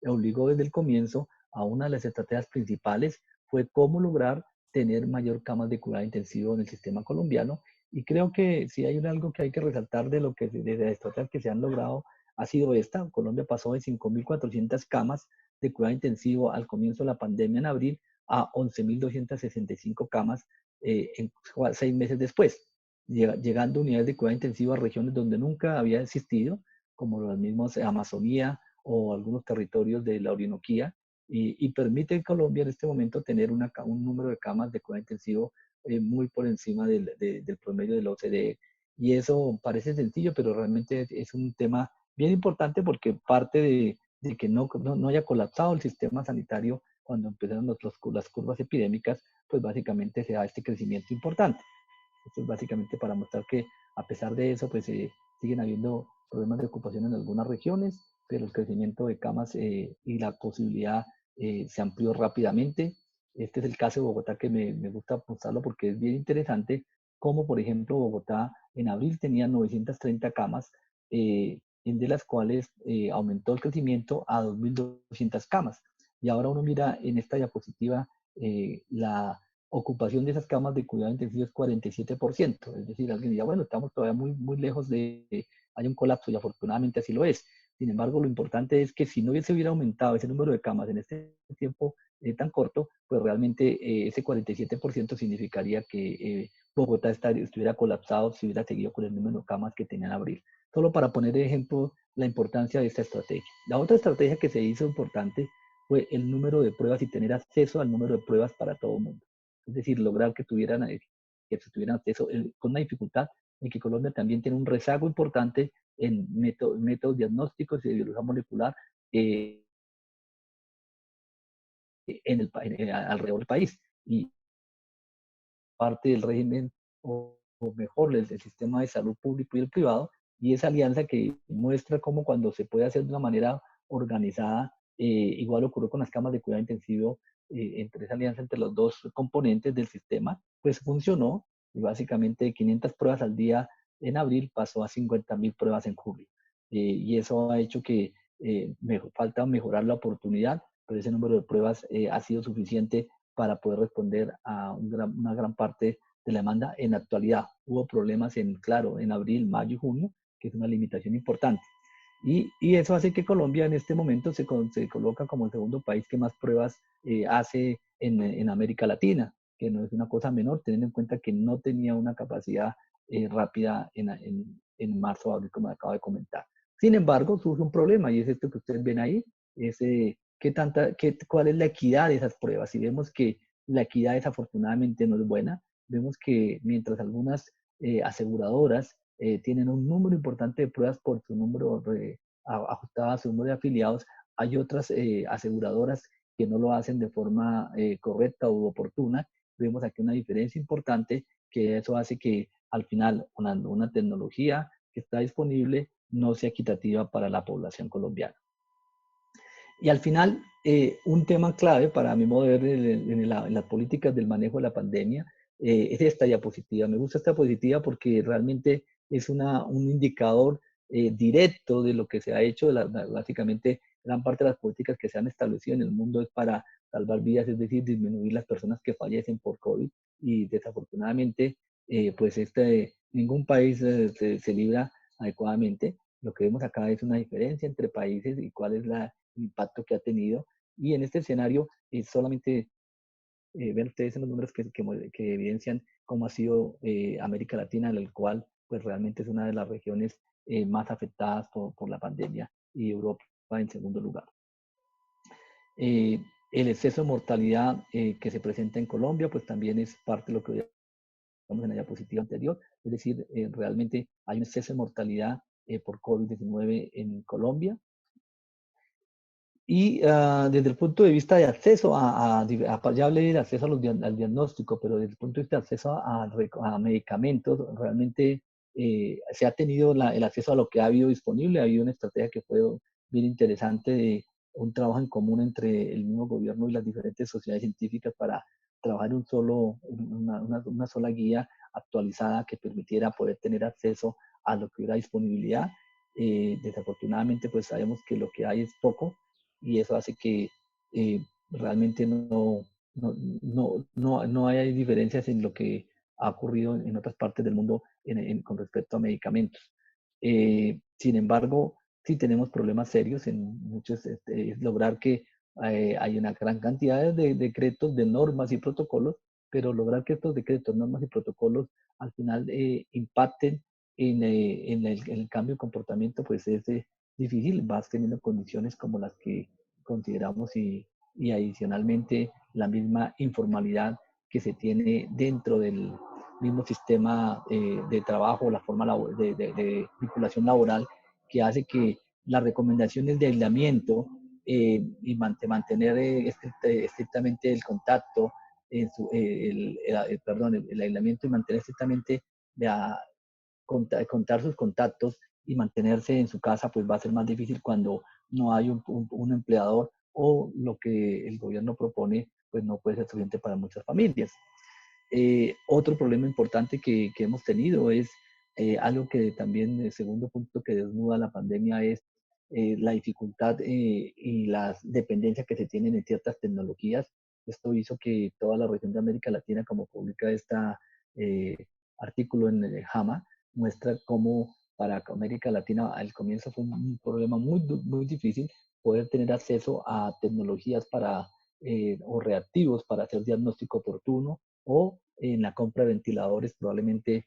obligó desde el comienzo a una de las estrategias principales, fue cómo lograr tener mayor camas de cuidado intensivo en el sistema colombiano. Y creo que si hay algo que hay que resaltar de las estrategias que se han logrado, ha sido esta. Colombia pasó de 5.400 camas de cuidado intensivo al comienzo de la pandemia en abril a 11.265 camas en 6 meses después, llegando unidades de cuidado intensivo a regiones donde nunca había existido, como los mismos Amazonía o algunos territorios de la Orinoquía, y permite en Colombia en este momento tener un número de camas de cuidado intensivo muy por encima del promedio de la OCDE. Y eso parece sencillo, pero realmente es un tema bien importante, porque parte de que no haya colapsado el sistema sanitario cuando empezaron las curvas epidémicas, pues básicamente se da este crecimiento importante. Esto es básicamente para mostrar que a pesar de eso, pues siguen habiendo problemas de ocupación en algunas regiones, pero el crecimiento de camas y la posibilidad se amplió rápidamente. Este es el caso de Bogotá, que me gusta mostrarlo porque es bien interesante, como por ejemplo Bogotá en abril tenía 930 camas, de las cuales aumentó el crecimiento a 2.200 camas. Y ahora uno mira en esta diapositiva la ocupación de esas camas de cuidado intensivo es 47%. Es decir, alguien diría, bueno, estamos todavía muy, muy lejos de, hay un colapso, y afortunadamente así lo es. Sin embargo, lo importante es que si no se hubiera aumentado ese número de camas en este tiempo tan corto, pues realmente ese 47% significaría que Bogotá estuviera colapsado si hubiera seguido con el número de camas que tenía en abril. Solo para poner de ejemplo la importancia de esta estrategia. La otra estrategia que se hizo importante fue el número de pruebas y tener acceso al número de pruebas para todo el mundo. Es decir, lograr que tuvieran acceso con una dificultad en que Colombia también tiene un rezago importante en métodos diagnósticos y de biología molecular alrededor del país. Y parte del régimen, o mejor, el sistema de salud público y el privado, y esa alianza que muestra cómo cuando se puede hacer de una manera organizada, igual ocurrió con las camas de cuidado intensivo, entre esa alianza entre los dos componentes del sistema, pues funcionó, y básicamente 500 pruebas al día en abril pasó a 50.000 pruebas en julio. Y eso ha hecho que falta mejorar la oportunidad, pero ese número de pruebas ha sido suficiente para poder responder a una gran parte de la demanda. En la actualidad hubo problemas claro, en abril, mayo y junio, que es una limitación importante. Y eso hace que Colombia en este momento se coloca como el segundo país que más pruebas hace en América Latina, que no es una cosa menor, teniendo en cuenta que no tenía una capacidad rápida en marzo, abril, como acabo de comentar. Sin embargo, surge un problema y es esto que ustedes ven ahí, es cuál es la equidad de esas pruebas. Y vemos que la equidad desafortunadamente no es buena. Vemos que mientras algunas aseguradoras tienen un número importante de pruebas por su número ajustado a su número de afiliados, hay otras aseguradoras que no lo hacen de forma correcta u oportuna. Vemos aquí una diferencia importante, que eso hace que al final una tecnología que está disponible no sea equitativa para la población colombiana. Y al final, un tema clave para mi modo de ver en las políticas del manejo de la pandemia es esta diapositiva. Me gusta esta diapositiva porque realmente es un indicador directo de lo que se ha hecho. Básicamente, gran parte de las políticas que se han establecido en el mundo es para salvar vidas, es decir, disminuir las personas que fallecen por COVID. Y desafortunadamente, pues ningún país se libra adecuadamente. Lo que vemos acá es una diferencia entre países y cuál es el impacto que ha tenido. Y en este escenario, solamente ven ustedes en los números que evidencian cómo ha sido América Latina, el cual pues realmente es una de las regiones más afectadas por la pandemia, y Europa en segundo lugar. El exceso de mortalidad que se presenta en Colombia, pues también es parte de lo que veíamos en la diapositiva anterior, es decir, realmente hay un exceso de mortalidad por COVID-19 en Colombia. Y desde el punto de vista de acceso ya hablé del acceso al diagnóstico, pero desde el punto de vista de acceso a medicamentos, realmente se ha tenido el acceso a lo que ha habido disponible. Ha habido una estrategia que fue bien interesante de un trabajo en común entre el mismo gobierno y las diferentes sociedades científicas para trabajar en una sola guía actualizada que permitiera poder tener acceso a lo que hubiera disponibilidad. Desafortunadamente, pues sabemos que lo que hay es poco, y eso hace que realmente no hay diferencias en lo que ha ocurrido en otras partes del mundo con respecto a medicamentos. Sin embargo, sí tenemos problemas serios en muchos, es lograr que hay una gran cantidad de decretos, de normas y protocolos, pero lograr que estos decretos, normas y protocolos al final impacten en el cambio de comportamiento, pues es difícil. Vas teniendo condiciones como las que consideramos, y adicionalmente la misma informalidad que se tiene dentro del mismo sistema de trabajo, la forma de vinculación laboral, que hace que las recomendaciones de aislamiento y mantener estrictamente el contacto, el aislamiento, y mantener estrictamente contar sus contactos y mantenerse en su casa, pues va a ser más difícil cuando no hay un empleador, o lo que el gobierno propone pues no puede ser suficiente para muchas familias. Otro problema importante que hemos tenido es algo que también, el segundo punto que desnuda la pandemia, es la dificultad y la dependencia que se tienen en ciertas tecnologías. Esto hizo que toda la región de América Latina, como publica este artículo en JAMA, muestra cómo para América Latina al comienzo fue un problema muy difícil poder tener acceso a tecnologías o reactivos para hacer diagnóstico oportuno, o en la compra de ventiladores probablemente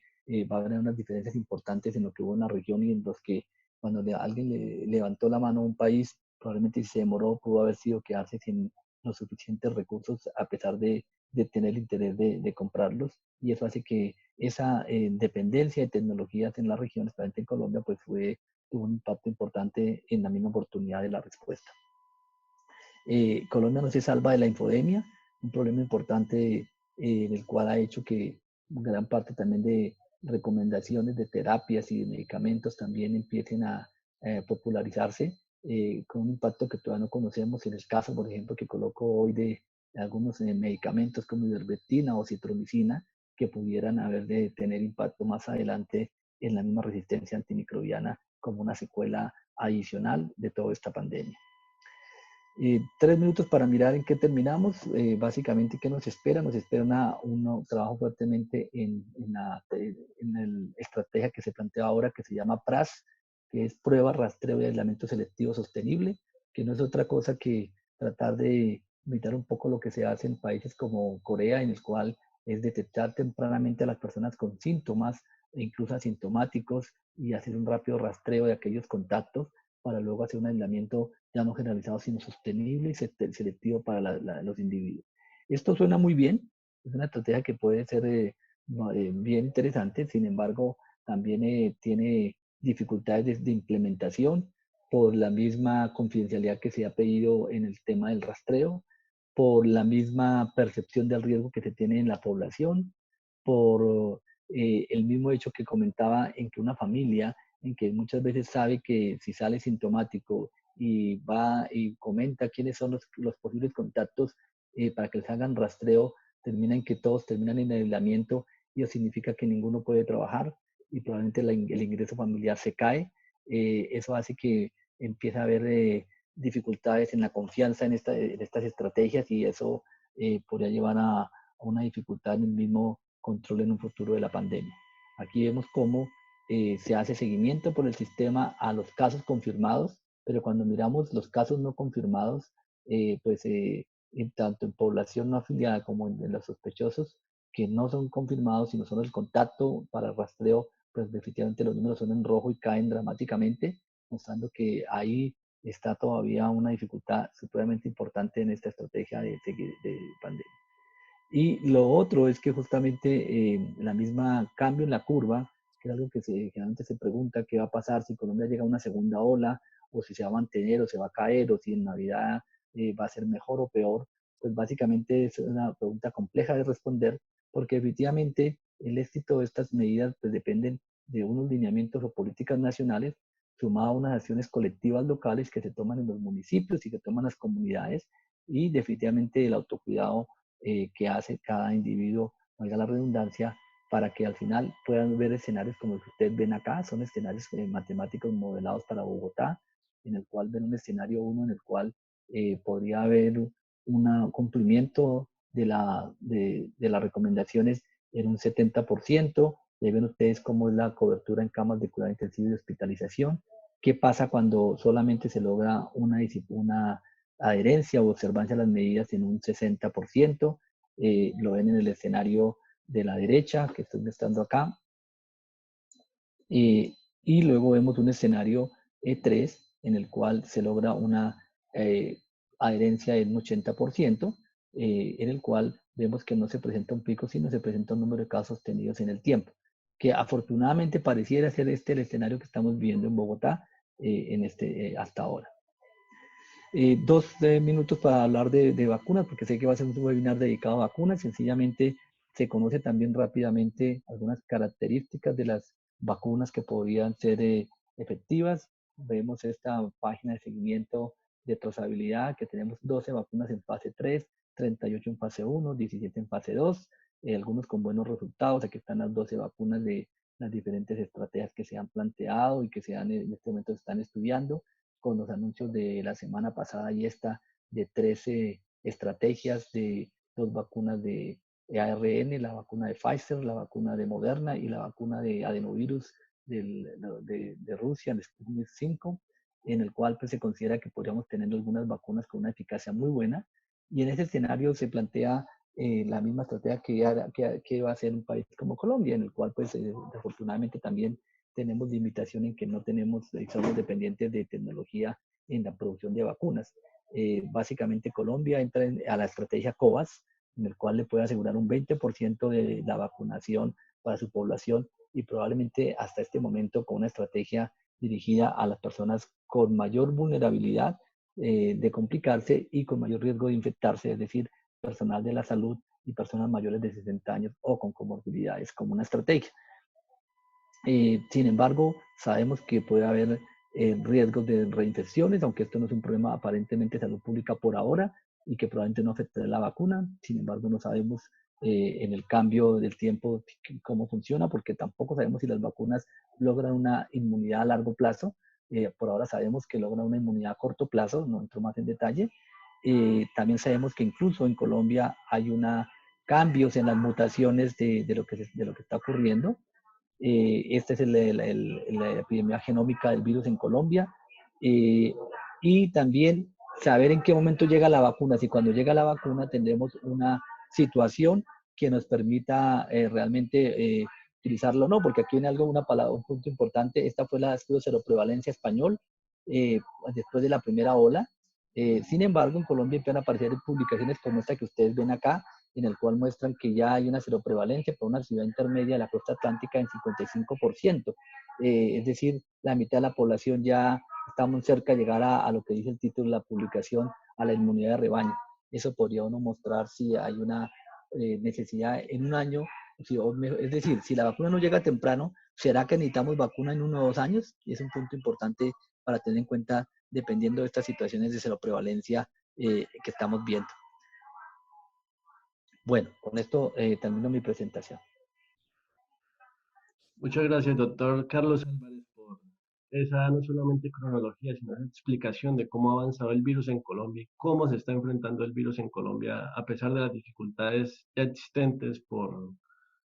va a haber unas diferencias importantes en lo que hubo en la región y en los que cuando alguien le levantó la mano a un país, probablemente si se demoró pudo haber sido quedarse sin los suficientes recursos a pesar de tener el interés de comprarlos, y eso hace que esa dependencia de tecnologías en la región, especialmente en Colombia, pues tuvo un impacto importante en la misma oportunidad de la respuesta. Colombia no se salva de la infodemia, un problema importante en el cual ha hecho que gran parte también de recomendaciones de terapias y de medicamentos también empiecen a popularizarse con un impacto que todavía no conocemos. En el caso, por ejemplo, que coloco hoy de algunos medicamentos como ivermectina o citromicina que pudieran haber de tener impacto más adelante en la misma resistencia antimicrobiana como una secuela adicional de toda esta pandemia. 3 minutos para mirar en qué terminamos. Básicamente, ¿qué nos espera? Nos espera un trabajo fuertemente en la estrategia que se plantea ahora, que se llama PRAS, que es Prueba, Rastreo y Aislamiento Selectivo Sostenible, que no es otra cosa que tratar de imitar un poco lo que se hace en países como Corea, en el cual es detectar tempranamente a las personas con síntomas e incluso asintomáticos y hacer un rápido rastreo de aquellos contactos para luego hacer un aislamiento ya no generalizado, sino sostenible y selectivo para los individuos. Esto suena muy bien, es una estrategia que puede ser bien interesante, sin embargo, también tiene dificultades de implementación por la misma confidencialidad que se ha pedido en el tema del rastreo, por la misma percepción del riesgo que se tiene en la población, por el mismo hecho que comentaba en que una familia en que muchas veces sabe que si sale sintomático y va y comenta quiénes son los posibles contactos para que les hagan rastreo, termina en que todos terminan en aislamiento, y eso significa que ninguno puede trabajar y probablemente el ingreso familiar se cae. Eso hace que empiece a haber dificultades en la confianza en estas estrategias, y eso podría llevar a una dificultad en el mismo control en un futuro de la pandemia. Aquí vemos cómo se hace seguimiento por el sistema a los casos confirmados, pero cuando miramos los casos no confirmados, tanto en población no afiliada como en los sospechosos que no son confirmados, sino son el contacto para el rastreo, pues definitivamente los números son en rojo y caen dramáticamente, mostrando que ahí está todavía una dificultad supremamente importante en esta estrategia de pandemia. Y lo otro es que justamente la misma cambio en la curva, que es algo que generalmente se pregunta qué va a pasar si Colombia llega a una segunda ola, o si se va a mantener o se va a caer, o si en Navidad va a ser mejor o peor, pues básicamente es una pregunta compleja de responder, porque efectivamente el éxito de estas medidas pues dependen de unos lineamientos o políticas nacionales, sumado a unas acciones colectivas locales que se toman en los municipios y que toman las comunidades, y definitivamente el autocuidado que hace cada individuo, valga la redundancia, para que al final puedan ver escenarios como los que ustedes ven acá. Son escenarios matemáticos modelados para Bogotá, en el cual ven un escenario 1 en el cual podría haber un cumplimiento de las recomendaciones en un 70%. Y ven ustedes cómo es la cobertura en camas de cuidado intensivo y hospitalización. ¿Qué pasa cuando solamente se logra una adherencia o observancia a las medidas en un 60%? Lo ven en el escenario de la derecha, que estoy mostrando acá. Y luego vemos un escenario E3, en el cual se logra una adherencia en un 80%, en el cual vemos que no se presenta un pico, sino se presenta un número de casos sostenidos en el tiempo, que afortunadamente pareciera ser el escenario que estamos viendo en Bogotá hasta ahora. 2 minutos para hablar de vacunas, porque sé que va a ser un webinar dedicado a vacunas. Sencillamente se conoce también rápidamente algunas características de las vacunas que podrían ser efectivas. Vemos esta página de seguimiento de trazabilidad, que tenemos 12 vacunas en fase 3, 38 en fase 1, 17 en fase 2, algunos con buenos resultados. Aquí están las 12 vacunas de las diferentes estrategias que se han planteado y que en este momento se están estudiando, con los anuncios de la semana pasada y esta de 13 estrategias de 2 vacunas de ARN, la vacuna de Pfizer, la vacuna de Moderna y la vacuna de adenovirus de Rusia, el Sputnik 5, en el cual pues, se considera que podríamos tener algunas vacunas con una eficacia muy buena. Y en ese escenario se plantea la misma estrategia que va a ser un país como Colombia, en el cual pues desafortunadamente también tenemos limitación en que no tenemos, somos dependientes de tecnología en la producción de vacunas. Básicamente Colombia entra a la estrategia COVAX, en el cual le puede asegurar un 20% de la vacunación para su población y probablemente hasta este momento con una estrategia dirigida a las personas con mayor vulnerabilidad de complicarse y con mayor riesgo de infectarse, es decir, personal de la salud y personas mayores de 60 años o con comorbilidades como una estrategia. Sin embargo, sabemos que puede haber riesgos de reinfecciones, aunque esto no es un problema aparentemente de salud pública por ahora y que probablemente no afecte la vacuna. Sin embargo, no sabemos en el cambio del tiempo cómo funciona, porque tampoco sabemos si las vacunas logran una inmunidad a largo plazo. Por ahora sabemos que logran una inmunidad a corto plazo, no entro más en detalle. También sabemos que incluso en Colombia hay cambios en las mutaciones de lo que está ocurriendo. Esta es la epidemia genómica del virus en Colombia. Y también saber en qué momento llega la vacuna. Si cuando llega la vacuna tendremos una situación que nos permita realmente utilizarlo o no, porque aquí viene una palabra, un punto importante. Esta fue la estudio seroprevalencia español después de la primera ola. Sin embargo, en Colombia empiezan a aparecer publicaciones como esta que ustedes ven acá, en el cual muestran que ya hay una seroprevalencia para una ciudad intermedia de la costa atlántica en 55%. Es decir, la mitad de la población ya está muy cerca de llegar a lo que dice el título de la publicación, a la inmunidad de rebaño. Eso podría uno mostrar si hay una necesidad en un año, es decir, si la vacuna no llega temprano, ¿será que necesitamos vacuna en 1 o 2 años? Y es un punto importante para tener en cuenta dependiendo de estas situaciones de seroprevalencia que estamos viendo. Bueno, con esto termino mi presentación. Muchas gracias, doctor Carlos Álvarez, por esa no solamente cronología, sino esa explicación de cómo ha avanzado el virus en Colombia y cómo se está enfrentando el virus en Colombia a pesar de las dificultades ya existentes por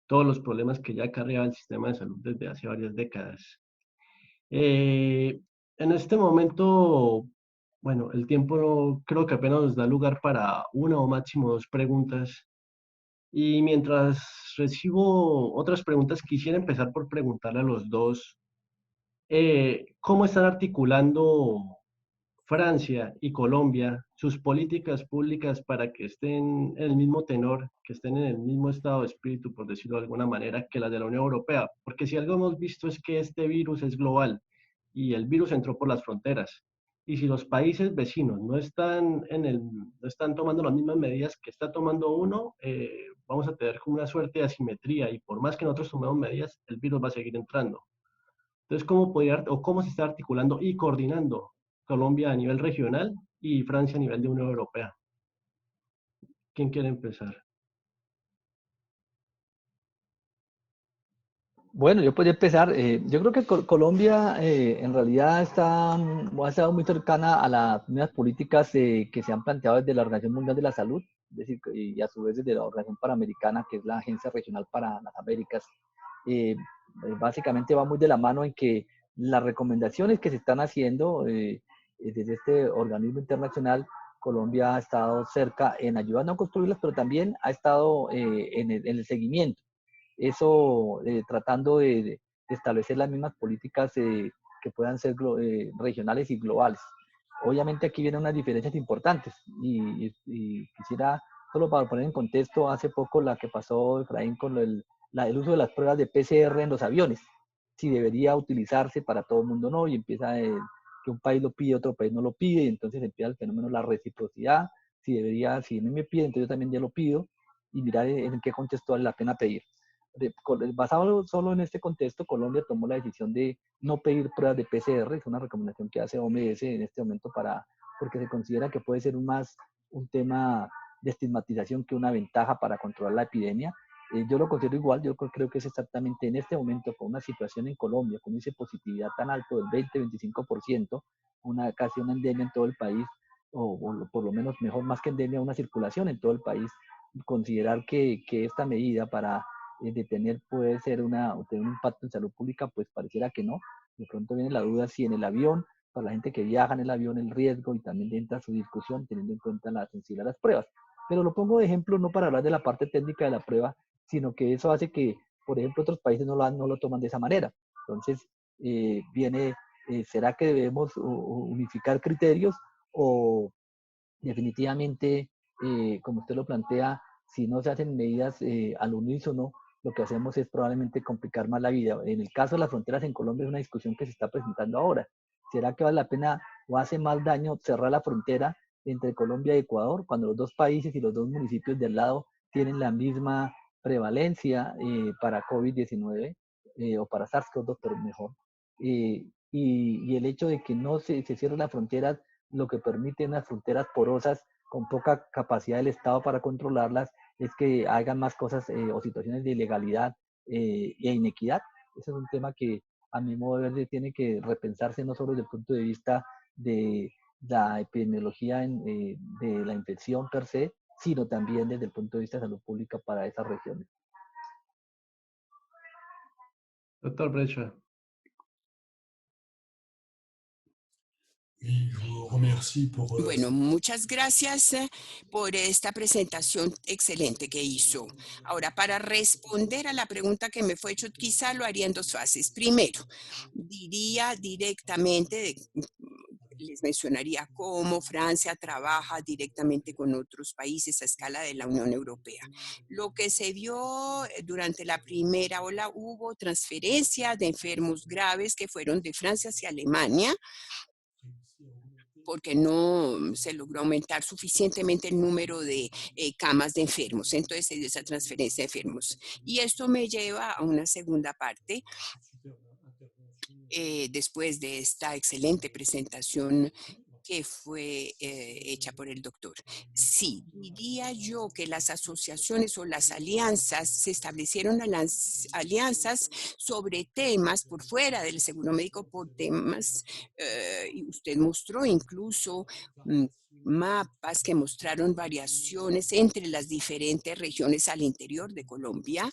todos los problemas que ya acarrea el sistema de salud desde hace varias décadas. En este momento, bueno, el tiempo creo que apenas nos da lugar para una o máximo 2 preguntas. Y mientras recibo otras preguntas, quisiera empezar por preguntarle a los dos, ¿cómo están articulando Francia y Colombia sus políticas públicas para que estén en el mismo tenor, que estén en el mismo estado de espíritu, por decirlo de alguna manera, que las de la Unión Europea? Porque si algo hemos visto es que este virus es global y el virus entró por las fronteras. Y si los países vecinos no están tomando las mismas medidas que está tomando uno, vamos a tener como una suerte de asimetría y por más que nosotros tomemos medidas, el virus va a seguir entrando. Entonces, ¿cómo se está articulando y coordinando Colombia a nivel regional y Francia a nivel de Unión Europea? ¿Quién quiere empezar? Bueno, yo podría empezar. Yo creo que Colombia en realidad ha estado muy cercana a las mismas políticas que se han planteado desde la Organización Mundial de la Salud, es decir, y a su vez desde la Organización Panamericana, que es la Agencia Regional para las Américas. Básicamente va muy de la mano en que las recomendaciones que se están haciendo desde este organismo internacional, Colombia ha estado cerca en ayudando a construirlas, pero también ha estado en el seguimiento. Eso tratando de establecer las mismas políticas que puedan ser regionales y globales. Obviamente aquí vienen unas diferencias importantes y quisiera, solo para poner en contexto, hace poco la que pasó, Efraín, con el uso de las pruebas de PCR en los aviones, si debería utilizarse para todo el mundo o no, y empieza que un país lo pide, otro país no lo pide, y entonces empieza el fenómeno de la reciprocidad, si no me pide, entonces yo también ya lo pido, y mirar en qué contexto vale la pena pedir. Basado solo en este contexto, Colombia tomó la decisión de no pedir pruebas de PCR, es una recomendación que hace OMS en este momento porque se considera que puede ser más un tema de estigmatización que una ventaja para controlar la epidemia. Yo lo considero igual, yo creo que es exactamente en este momento, con una situación en Colombia, con esa positividad tan alto del 20-25%, casi una endemia en todo el país, o por lo menos mejor más que endemia, una circulación en todo el país, considerar que esta medida para puede ser tener un impacto en salud pública, pues pareciera que no. De pronto viene la duda si en el avión, para la gente que viaja en el avión, el riesgo, y también entra su discusión teniendo en cuenta la sensibilidad de las pruebas. Pero lo pongo de ejemplo no para hablar de la parte técnica de la prueba, sino que eso hace que, por ejemplo, otros países no lo toman de esa manera. Entonces, ¿será que debemos unificar criterios o definitivamente, como usted lo plantea, si no se hacen medidas al unísono, lo que hacemos es probablemente complicar más la vida? En el caso de las fronteras en Colombia es una discusión que se está presentando ahora. ¿Será que vale la pena o hace más daño cerrar la frontera entre Colombia y Ecuador cuando los dos países y los dos municipios de al lado tienen la misma prevalencia para COVID-19 o para SARS-CoV-2, pero mejor? Y el hecho de que no se cierre la frontera lo que permite unas fronteras porosas con poca capacidad del Estado para controlarlas es que hagan más cosas o situaciones de ilegalidad e inequidad. Ese es un tema que a mi modo de ver tiene que repensarse no solo desde el punto de vista de la epidemiología de la infección per se, sino también desde el punto de vista de salud pública para esas regiones. Doctor Brecha. Bueno, muchas gracias por esta presentación excelente que hizo. Ahora, para responder a la pregunta que me fue hecho, quizá lo haría en dos fases. Primero, diría directamente, les mencionaría cómo Francia trabaja directamente con otros países a escala de la Unión Europea. Lo que se vio durante la primera ola, hubo transferencia de enfermos graves que fueron de Francia hacia Alemania, porque no se logró aumentar suficientemente el número de camas de enfermos. Entonces se dio esa transferencia de enfermos. Y esto me lleva a una segunda parte. Después de esta excelente presentación que fue hecha por el doctor. Sí, diría yo que las asociaciones o las alianzas, se establecieron las alianzas sobre temas por fuera del seguro médico, por temas, y usted mostró incluso mapas que mostraron variaciones entre las diferentes regiones al interior de Colombia.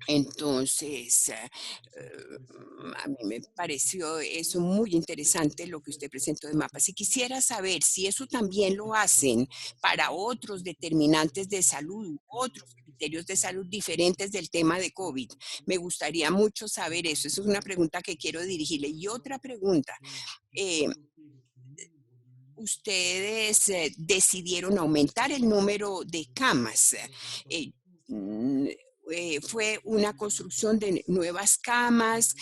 Entonces, a mí me pareció eso muy interesante lo que usted presentó de mapas. Y quisiera saber si eso también lo hacen para otros determinantes de salud, otros criterios de salud diferentes del tema de COVID. Me gustaría mucho saber eso. Esa es una pregunta que quiero dirigirle. Y otra pregunta. Ustedes decidieron aumentar el número de camas. Fue una construcción de nuevas camas.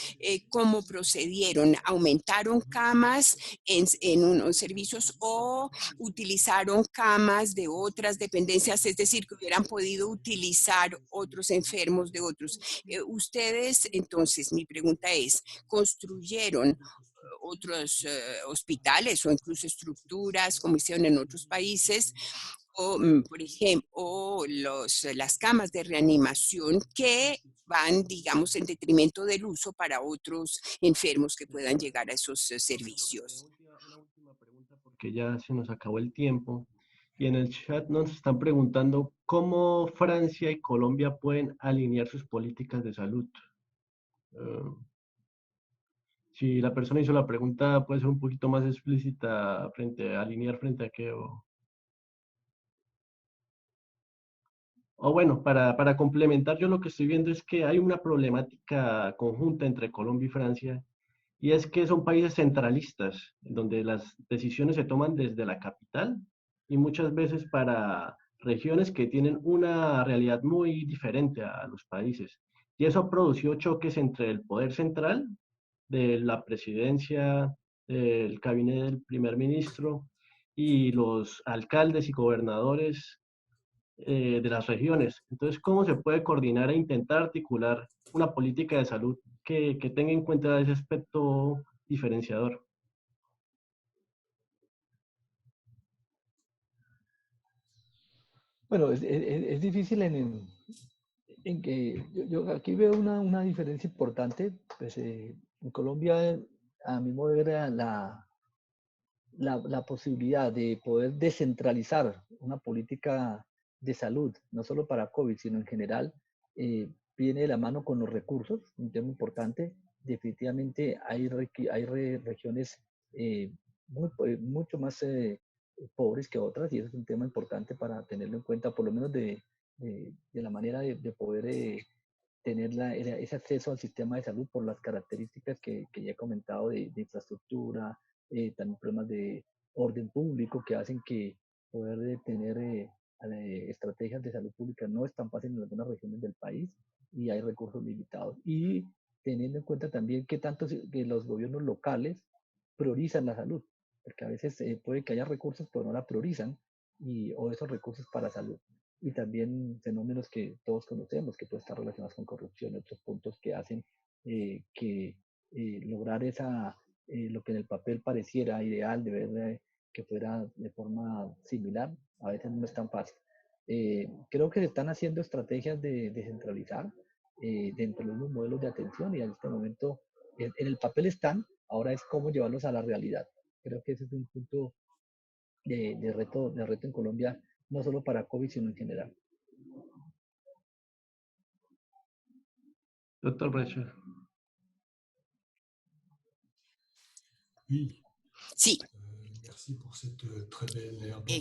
¿Cómo procedieron? ¿Aumentaron camas en unos servicios o utilizaron camas de otras dependencias? Es decir, que hubieran podido utilizar otros enfermos de otros. Ustedes, entonces, mi pregunta es, ¿construyeron otros hospitales o incluso estructuras como hicieron en otros países, o por ejemplo, o las camas de reanimación que van, digamos, en detrimento del uso para otros enfermos que puedan llegar a esos servicios? Una última pregunta porque ya se nos acabó el tiempo. Y en el chat nos están preguntando cómo Francia y Colombia pueden alinear sus políticas de salud. Si la persona hizo la pregunta, puede ser un poquito más explícita frente a alinear frente a qué. O bueno, para complementar, yo lo que estoy viendo es que hay una problemática conjunta entre Colombia y Francia, y es que son países centralistas, donde las decisiones se toman desde la capital y muchas veces para regiones que tienen una realidad muy diferente a los países. Y eso produció choques entre el poder central, de la presidencia, del gabinete del primer ministro y los alcaldes y gobernadores de las regiones. Entonces, ¿cómo se puede coordinar e intentar articular una política de salud que tenga en cuenta ese aspecto diferenciador? Bueno, es difícil en que yo aquí veo una diferencia importante. Pues, en Colombia, a mi modo de ver, la posibilidad de poder descentralizar una política de salud, no solo para COVID, sino en general, viene de la mano con los recursos, un tema importante. Definitivamente hay regiones mucho más pobres que otras y eso es un tema importante para tenerlo en cuenta, por lo menos de la manera de poder tener ese acceso al sistema de salud por las características que ya he comentado de infraestructura, también problemas de orden público que hacen que poder tener estrategias de salud pública no es tan fácil en algunas regiones del país y hay recursos limitados. Y teniendo en cuenta también que tanto que los gobiernos locales priorizan la salud, porque a veces puede que haya recursos, pero no la priorizan, o esos recursos para salud. Y también fenómenos que todos conocemos, que pueden estar relacionados con corrupción y otros puntos que hacen que lograr lo que en el papel pareciera ideal de ver que fuera de forma similar, a veces no es tan fácil. Creo que se están haciendo estrategias de descentralizar dentro de los modelos de atención y en este momento en el papel están, ahora es cómo llevarlos a la realidad. Creo que ese es un punto de reto en Colombia, no solo para COVID, sino en general. Doctor Brecher. Sí.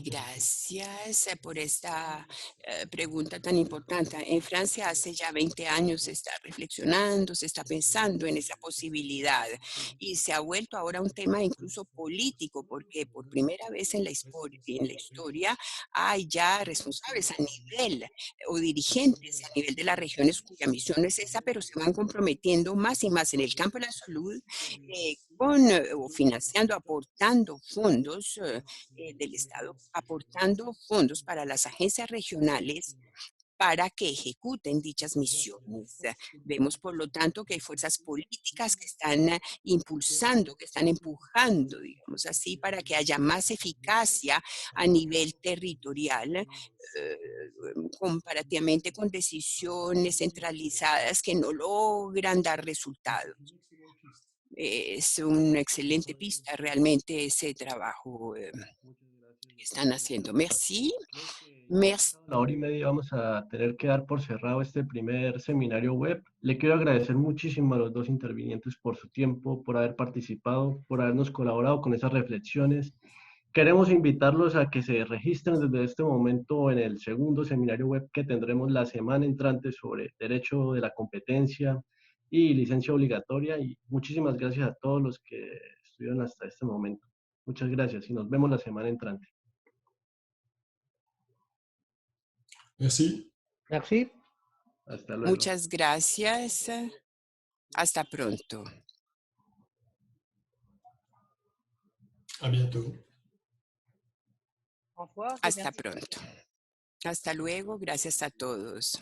Gracias por esta pregunta tan importante. En Francia hace ya 20 años se está reflexionando, se está pensando en esa posibilidad y se ha vuelto ahora un tema incluso político porque por primera vez en la historia hay ya responsables a nivel o dirigentes a nivel de las regiones cuya misión no es esa, pero se van comprometiendo más y más en el campo de la salud o financiando, aportando fondos del Estado, aportando fondos para las agencias regionales para que ejecuten dichas misiones. Vemos, por lo tanto, que hay fuerzas políticas que están impulsando, que están empujando, digamos así, para que haya más eficacia a nivel territorial, comparativamente con decisiones centralizadas que no logran dar resultados. Es una excelente pista realmente ese trabajo que están haciendo. Merci. Merci. A la hora y media vamos a tener que dar por cerrado este primer seminario web. Le quiero agradecer muchísimo a los dos intervinientes por su tiempo, por haber participado, por habernos colaborado con esas reflexiones. Queremos invitarlos a que se registren desde este momento en el segundo seminario web que tendremos la semana entrante sobre derecho de la competencia y licencia obligatoria. Y muchísimas gracias a todos los que estuvieron hasta este momento. Muchas gracias y nos vemos la semana entrante. Merci. Merci. Hasta luego. Muchas gracias. Hasta pronto. À bientôt. Hasta pronto. Hasta luego. Gracias a todos.